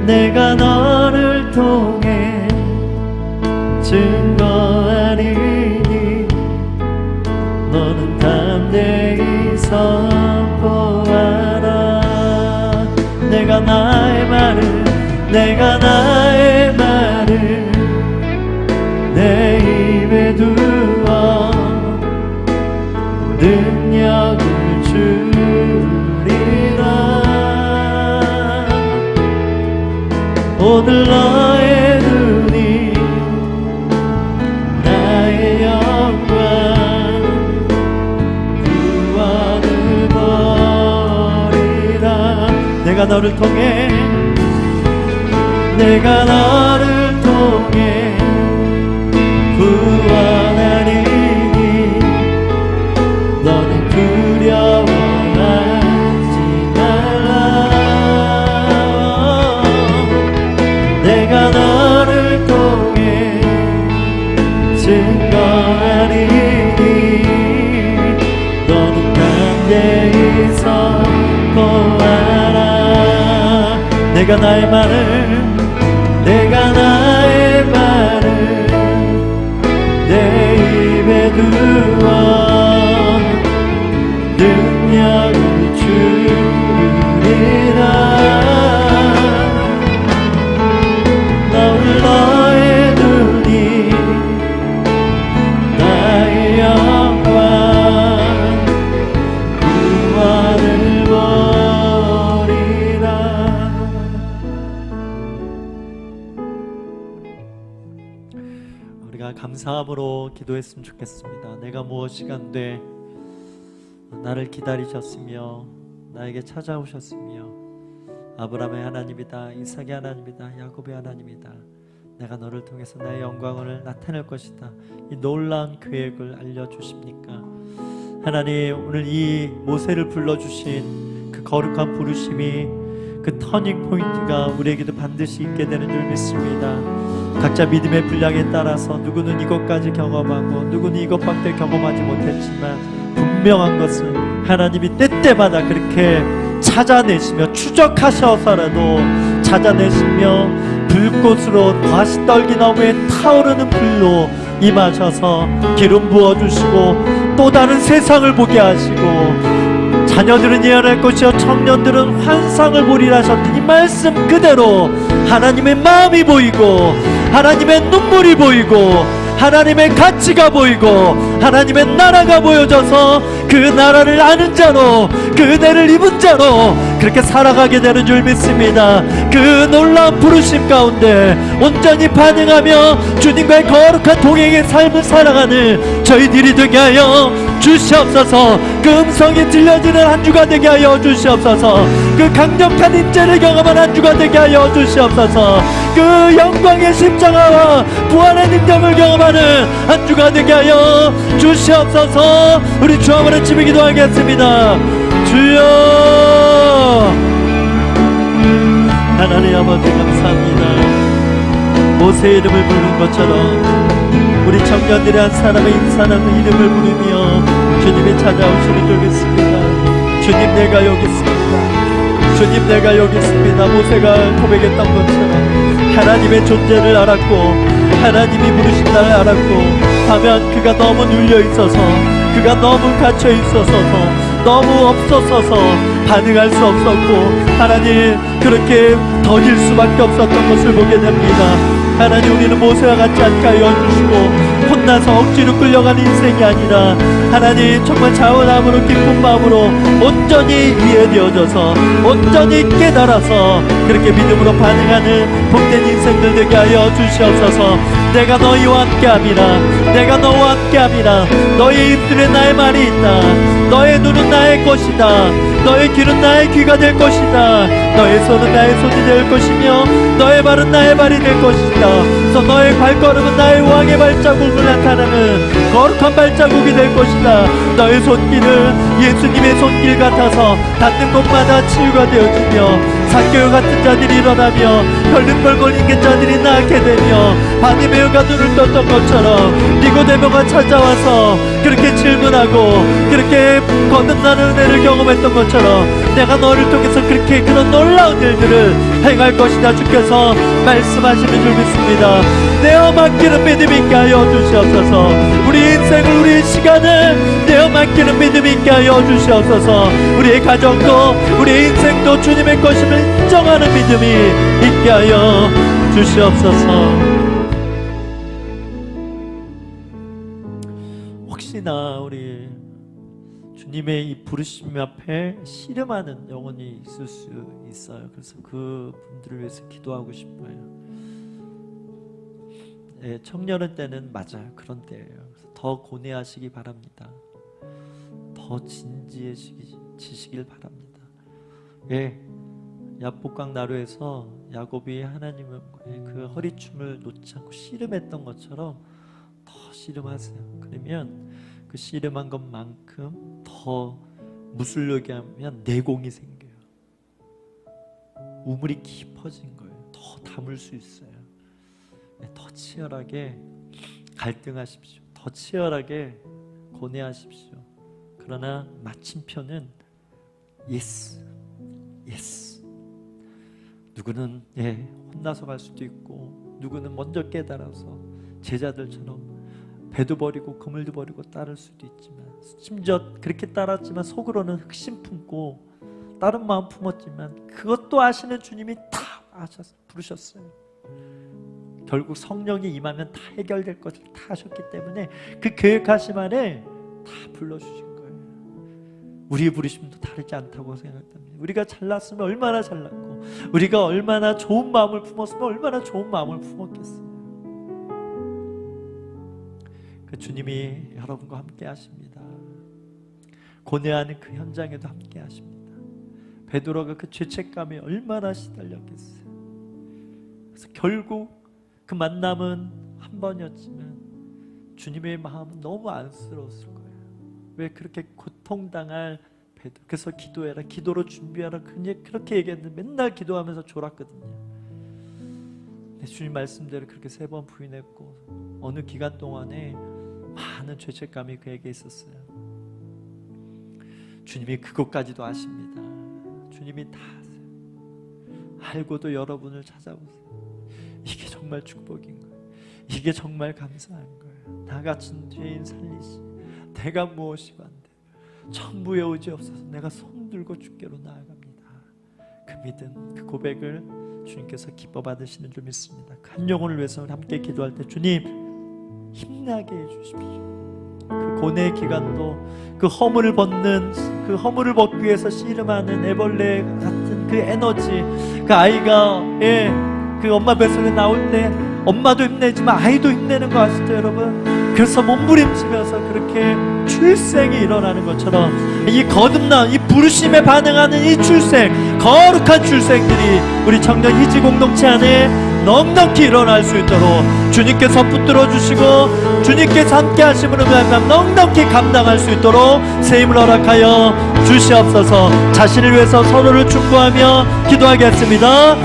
내가 너를 통해 증거하리니 너는 담대히 선포하라. 내가 나의 말을 내 입에 두어 능력을 주리라. 오늘 너의 눈이 나의 영광 구원을 보리라. 내가 너를 통해 구원하리니 너는 두려워하지 말라. 내가 너를 통해 증거하리니 너는 담대히 선포하라. 내가 나의 말을 내 입에 두어 능력을 주리라. 오늘 너의 눈이 나의 영광 구원을 보리라. 우리가 감사함으로 기도했으면 좋겠습니다. 내가 무엇이간데 나를 기다리셨으며 나에게 찾아오셨으며 아브라함의 하나님이다, 이삭의 하나님이다, 야곱의 하나님이다. 내가 너를 통해서 나의 영광을 나타낼 것이다. 이 놀라운 계획을 알려주십니까? 하나님, 오늘 이 모세를 불러주신 그 그 거룩한 부르심이 그 터닝 포인트가 우리에게도 반드시 있게 되는 줄 믿습니다. 각자 믿음의 분량에 따라서 누구는 이것까지 경험하고 누구는 이것밖에 경험하지 못했지만 분명한 것은 하나님이 때때마다 그렇게 찾아내시며 추적하셔서라도 찾아내시며 불꽃으로 다시 떨기나무에 타오르는 불로 임하셔서 기름 부어주시고 또 다른 세상을 보게 하시고 자녀들은 예언할 것이요 청년들은 환상을 보리라 하셨던 이 말씀 그대로 하나님의 마음이 보이고 하나님의 눈물이 보이고 하나님의 가치가 보이고 하나님의 나라가 보여져서 그 나라를 아는 자로 그 은혜를 입은 자로 그렇게 살아가게 되는 줄 믿습니다. 그 놀라운 부르심 가운데 온전히 반응하며 주님과의 거룩한 동행의 삶을 살아가는 저희들이 되게 하여 주시옵소서. 그 음성이 들려지는 한 주가 되게 하여 주시옵소서. 그 강력한 임재를 경험한 한 주가 되게 하여 주시옵소서. 그 영광의 십자가와 부활의 능력을 경험하는 한 주가 되게 하여 주시옵소서. 우리 주 한번 외치며 기도하겠습니다. 주여 하나님 아버지 감사합니다. 모세의 이름을 부르는 것처럼 우리 청년들의 한 사람의 인사하는 이름을 부르며 주님이 찾아오시는 줄 믿습니다. 주님 내가 여기 있습니다. 주님 내가 여기 있습니다. 모세가 고백했던 것처럼 하나님의 존재를 알았고 하나님이 부르신다를 알았고 하면 그가 너무 눌려 있어서 그가 너무 갇혀 있어서 너무 없었어서 반응할 수 없었고 하나님 그렇게 더딜 수밖에 없었던 것을 보게 됩니다. 하나님 우리는 모세와 같지 않게 하여 주시고 혼나서 억지로 끌려가는 인생이 아니라 하나님 정말 자원함으로 기쁜 마음으로 온전히 이해되어져서 온전히 깨달아서 그렇게 믿음으로 반응하는 복된 인생들 되게 하여 주시옵소서. 내가 너희와 함께함이라 내가 너와 함께함이라 너의 입술에 나의 말이 있다. 너의 눈은 나의 것이다. 너의 귀는 나의 귀가 될 것이다. 너의 손은 나의 손이 될 것이며 너의 발은 나의 발이 될 것이다. 그래서 너의 발걸음은 나의 왕의 발자국을 나타내는 거룩한 발자국이 될 것이다. 너의 손길은 예수님의 손길 같아서 닿는 곳마다 치유가 되어지며 삭개오 같은 자들이 일어나며 혈흔벌 걸린 자들이 낫게 되며 바디메오가 눈을 떴던 것처럼 니고데모가 찾아와서 그렇게 질문하고 그렇게 거듭나는 은혜를 경험했던 것처럼 내가 너를 통해서 그렇게 그런 놀라운 일들을 행할 것이다 주께서 말씀하시는 줄 믿습니다. 내어 맡기는 믿음 있게 하여 주시옵소서. 우리 인생을 우리 시간을 내어 맡기는 믿음 있게 하여 주시옵소서. 우리의 가정도 우리의 인생도 주님의 것임을 인정하는 믿음이 있게 하여 주시옵소서. 혹시나 우리 주님의 이 부르심 앞에 씨름하는 영혼이 있을 수 있어요. 그래서 그 분들을 위해서 기도하고 싶어요. 예, 청년의 때는 맞아요. 그런 때예요. 그래서 더 고뇌하시기 바랍니다. 더 진지해지시길 바랍니다. 예, 야복강 나루에서 야곱이 하나님의 그 허리춤을 놓지 않고 씨름했던 것처럼 더 씨름하세요. 그러면 그 씨름한 것만큼 더 무술력이 하면 내공이 생겨요. 우물이 깊어진 거예요. 더 담을 수 있어요. 더 치열하게 갈등하십시오. 더 치열하게 고뇌하십시오. 그러나 마침표는 예스, 예스. 누구는 혼나서 갈 수도 있고 누구는 먼저 깨달아서 제자들처럼 배도 버리고 그물도 버리고 따를 수도 있지만 심지어 그렇게 따랐지만 속으로는 흑심 품고 다른 마음 품었지만 그것도 아시는 주님이 다 부르셨어요. 결국 성령이 임하면 다 해결될 것을 다 하셨기 때문에 그 계획하심 안에 다 불러주신 거예요. 우리의 부르심도 다르지 않다고 생각합니다. 우리가 잘났으면 얼마나 잘났고 우리가 얼마나 좋은 마음을 품었으면 얼마나 좋은 마음을 품었겠어요. 그 주님이 여러분과 함께 하십니다. 고뇌하는 그 현장에도 함께 하십니다. 베드로가 그 죄책감에 얼마나 시달렸겠어요. 그래서 결국 그 만남은 한 번이었지만 주님의 마음은 너무 안쓰러웠을 거예요. 왜 그렇게 고통당할 급해도. 그래서 기도해라, 기도로 준비하라, 그냥 그렇게 얘기했는데 맨날 기도하면서 졸았거든요. 근데 주님 말씀대로 그렇게 3번 부인했고 어느 기간 동안에 많은 죄책감이 그에게 있었어요. 주님이 그것까지도 아십니다. 주님이 다 아세요. 알고도 여러분을 찾아보세요. 이게 정말 축복인 거예요. 이게 정말 감사한 거예요. 나 같은 죄인 살리시. 내가 무엇이고 안 돼. 천부의 의지 없어서 내가 손 들고 주께로 나아갑니다. 그 믿음, 그 고백을 주님께서 기뻐 받으시는 줄 믿습니다. 한 영혼을 위해서 함께 기도할 때 주님 힘나게 해주십시오. 그 고뇌의 기간도 그 허물을 벗기 위해서 씨름하는 애벌레 같은 그 에너지, 그 아이가 그 엄마 뱃속에 나올 때 엄마도 힘내지만 아이도 힘내는 거 아시죠 여러분? 그래서 몸부림치면서 그렇게 출생이 일어나는 것처럼 이 거듭난 이 부르심에 반응하는 이 출생, 거룩한 출생들이 우리 청년 희지 공동체 안에 넉넉히 일어날 수 있도록 주님께서 붙들어 주시고 주님께서 함께 하심으로 말미암아 넉넉히 감당할 수 있도록 새 힘을 허락하여 주시옵소서. 자신을 위해서 서로를 축복하며 기도하겠습니다.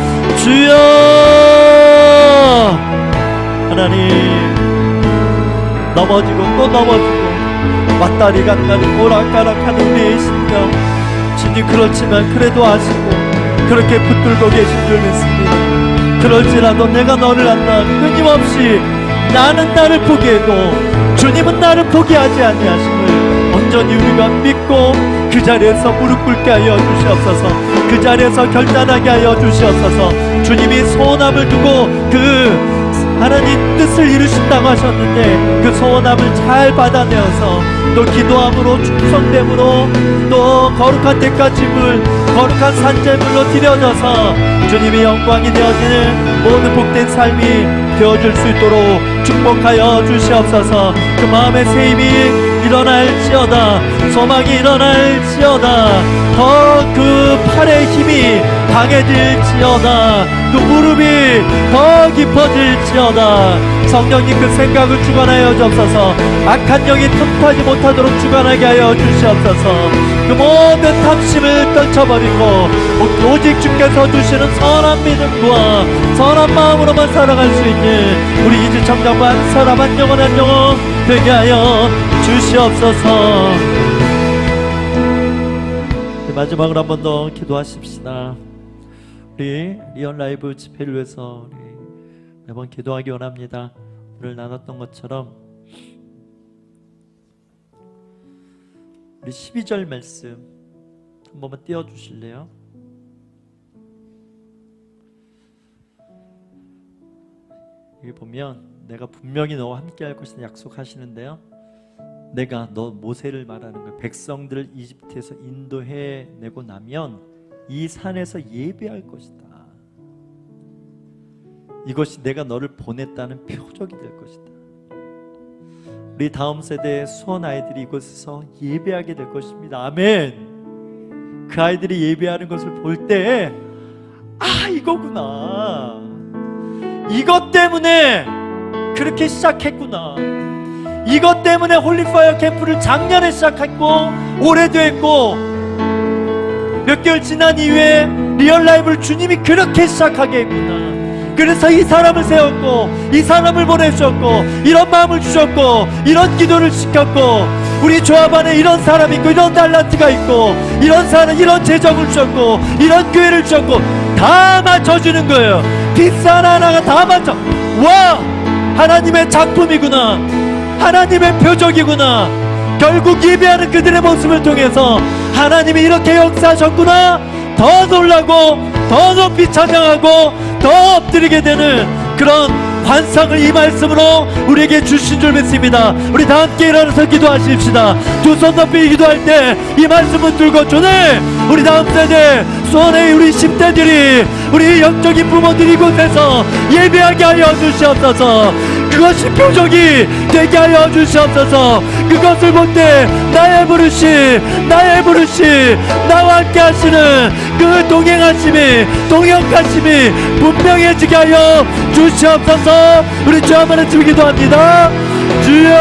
주여 하나님, 넘어지고 또 넘어지고 왔다리 갔다리 오락가락하는 우리의 심령, 주님 그렇지만 그래도 아시고 그렇게 붙들고 계신 줄 믿습니다. 그럴지라도 내가 너를 안다 끊임없이 나는 나를 포기해도 주님은 나를 포기하지 아니하심을 온전히 우리가 믿고 그 자리에서 무릎 꿇게 하여 주시옵소서. 그 자리에서 결단하게 하여 주시옵소서. 주님이 소원함을 두고 그 하나님 뜻을 이루신다고 하셨는데 그 소원함을 잘 받아내어서 또 기도함으로 충성됨으로 또 거룩한 대가짐을 거룩한 산재물로 드려져서 주님의 영광이 되어지는 모든 복된 삶이 되어질 수 있도록 축복하여 주시옵소서. 그 마음의 새 힘이 일어날지어다, 소망이 일어날지어다, 더 그 팔의 힘이 강해질지어다, 그 무릎이 더 깊어질지어다. 성령님 그 생각을 주관하여 주옵소서. 악한 영이 틈타지 못하도록 주관하게 하여 주시옵소서. 그 모든 탐심을 떨쳐버리고 오직 주께서 주시는 선한 믿음과 선한 마음으로만 살아갈 수 있는 우리 이주 청년과 한 사람 한 영혼 한 영혼 되게 하여 주시옵소서. 마지막으로 한 번 더 기도하십시다. 우리 리얼 라이브 집회를 위해서 우리 매번 기도하기 원합니다. 오늘 나눴던 것처럼 우리 12절 말씀 한 번만 띄워주실래요? 여기 보면 내가 분명히 너와 함께 할 것을 약속하시는데요, 내가 너 모세를 말하는 거예요. 백성들을 이집트에서 인도해내고 나면 이 산에서 예배할 것이다. 이것이 내가 너를 보냈다는 표적이 될 것이다. 우리 다음 세대의 수원 아이들이 이곳에서 예배하게 될 것입니다. 아멘. 그 아이들이 예배하는 것을 볼 때 아, 이거구나, 이것 때문에 그렇게 시작했구나, 이것 때문에 홀리파이어 캠프를 작년에 시작했고 올해도 했고 몇 개월 지난 이후에 리얼 라이브를 주님이 그렇게 시작하게 했구나. 그래서 이 사람을 세웠고 이 사람을 보내주셨고 이런 마음을 주셨고 이런 기도를 시켰고 우리 조합 안에 이런 사람이 있고 이런 달란트가 있고 이런 사람 이런 재정을 주셨고 이런 교회를 주셨고 다 맞춰주는 거예요. 피스 하나하나가 다 맞춰. 와, 하나님의 작품이구나, 하나님의 표적이구나. 결국 예배하는 그들의 모습을 통해서 하나님이 이렇게 역사하셨구나, 더 놀라고 더 높이 찬양하고 더 엎드리게 되는 그런 환상을 이 말씀으로 우리에게 주신 줄 믿습니다. 우리 다 함께 일어나서 기도하십시다. 두 손 높이 기도할 때 이 말씀을 들고 주님, 우리 다음 세대 수원의 우리 10대들이 우리 영적인 부모들이 이곳에서 예배하게 하여 주시옵소서. 그것이 표적이 되게 하여 주시옵소서. 그것을 볼 때 나의 부르심, 나의 부르심, 나와 함께 하시는 그 동행하심이, 동역하심이 분명해지게 하여 주시옵소서. 우리 주 한번에 주기 기도합니다. 주여,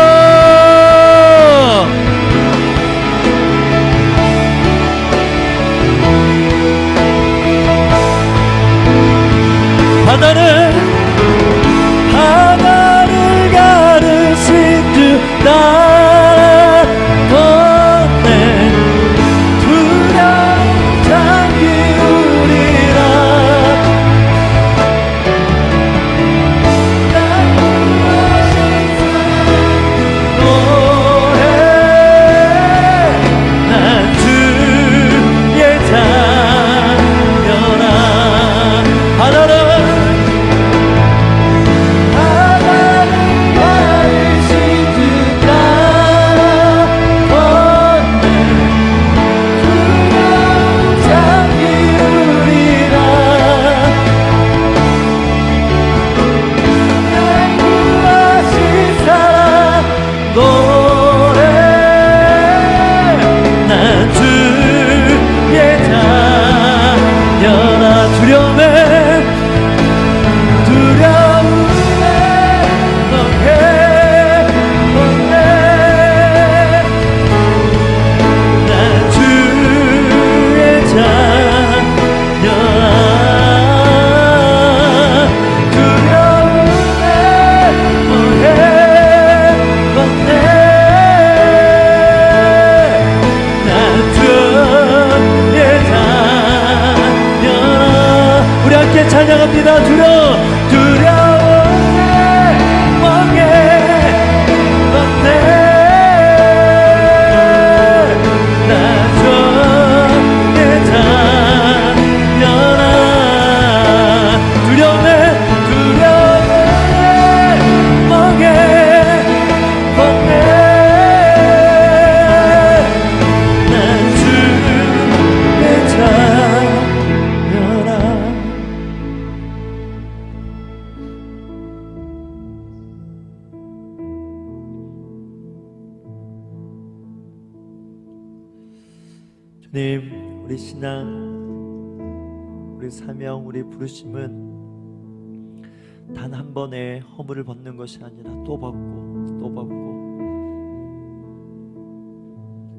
주님, 우리 신앙, 우리 사명, 우리 부르심은 단 한 번에 허물을 벗는 것이 아니라 또 벗고 또 벗고,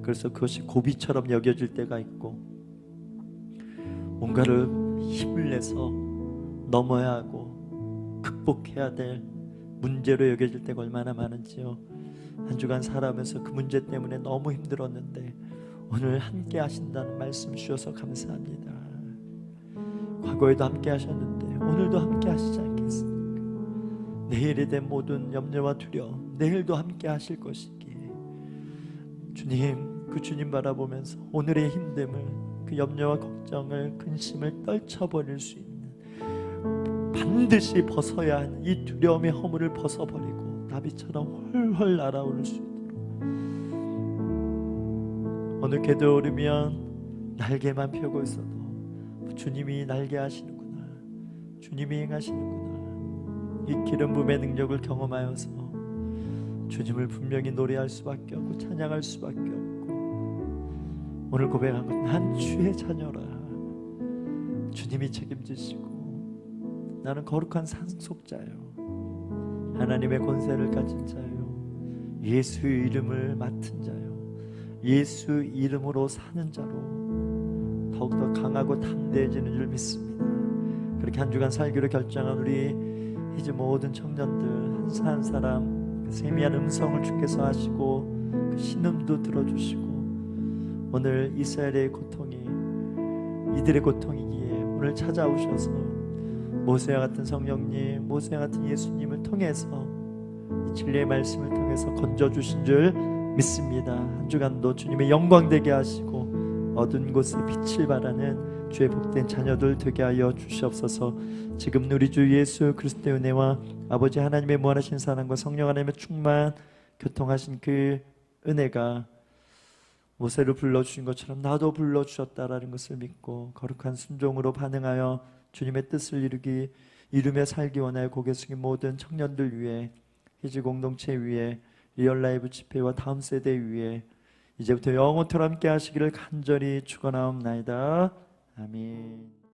그래서 그것이 고비처럼 여겨질 때가 있고, 뭔가를 힘을 내서 넘어야 하고 극복해야 될 문제로 여겨질 때가 얼마나 많은지요. 한 주간 살아가면서 그 문제 때문에 너무 힘들었는데 오늘 함께 하신다는 말씀 주셔서 감사합니다. 과거에도 함께 하셨는데 오늘도 함께 하시지 않겠습니까? 내일에 대한 모든 염려와 두려움, 내일도 함께 하실 것이기에 주님, 그 주님 바라보면서 오늘의 힘듦을, 그 염려와 걱정을, 근심을 떨쳐버릴 수 있는, 반드시 벗어야 하는 이 두려움의 허물을 벗어버리고 나비처럼 헐헐 날아오를 수 있도록, 어느 궤도 오르면 날개만 펴고 있어도 주님이 날개 하시는구나, 주님이 행하시는구나, 이 기름 부음의 능력을 경험하여서 주님을 분명히 노래할 수밖에 없고 찬양할 수밖에 없고, 오늘 고백한 것, 난 주의 자녀라, 주님이 책임지시고 나는 거룩한 상속자요, 하나님의 권세를 가진 자요, 예수의 이름을 맡은 자요, 예수 이름으로 사는 자로 더욱더 강하고 담대해지는 줄 믿습니다. 그렇게 한 주간 살기로 결정한 우리 이제 모든 청년들 한 사람 한 사람 그 세미한 음성을 주께서 하시고 그 신음도 들어주시고, 오늘 이스라엘의 고통이 이들의 고통이기에 오늘 찾아오셔서 모세와 같은 성령님, 모세와 같은 예수님을 통해서 이 진리의 말씀을 통해서 건져주신 줄 믿습니다. 한 주간도 주님의 영광 되게 하시고 어두운 곳에 빛을 발하는 주의 복된 자녀들 되게 하여 주시옵소서. 지금 우리 주 예수 그리스도의 은혜와 아버지 하나님의 무한하신 사랑과 성령 하나님의 충만 교통하신 그 은혜가 모세를 불러주신 것처럼 나도 불러주셨다라는 것을 믿고 거룩한 순종으로 반응하여 주님의 뜻을 이루며 살기 원하여 고개 숙인 모든 청년들 위해, 희지 공동체 위에, 리얼라이브 집회와 다음 세대 위에 이제부터 영원토록 함께 하시기를 간절히 축원하옵나이다. 아멘.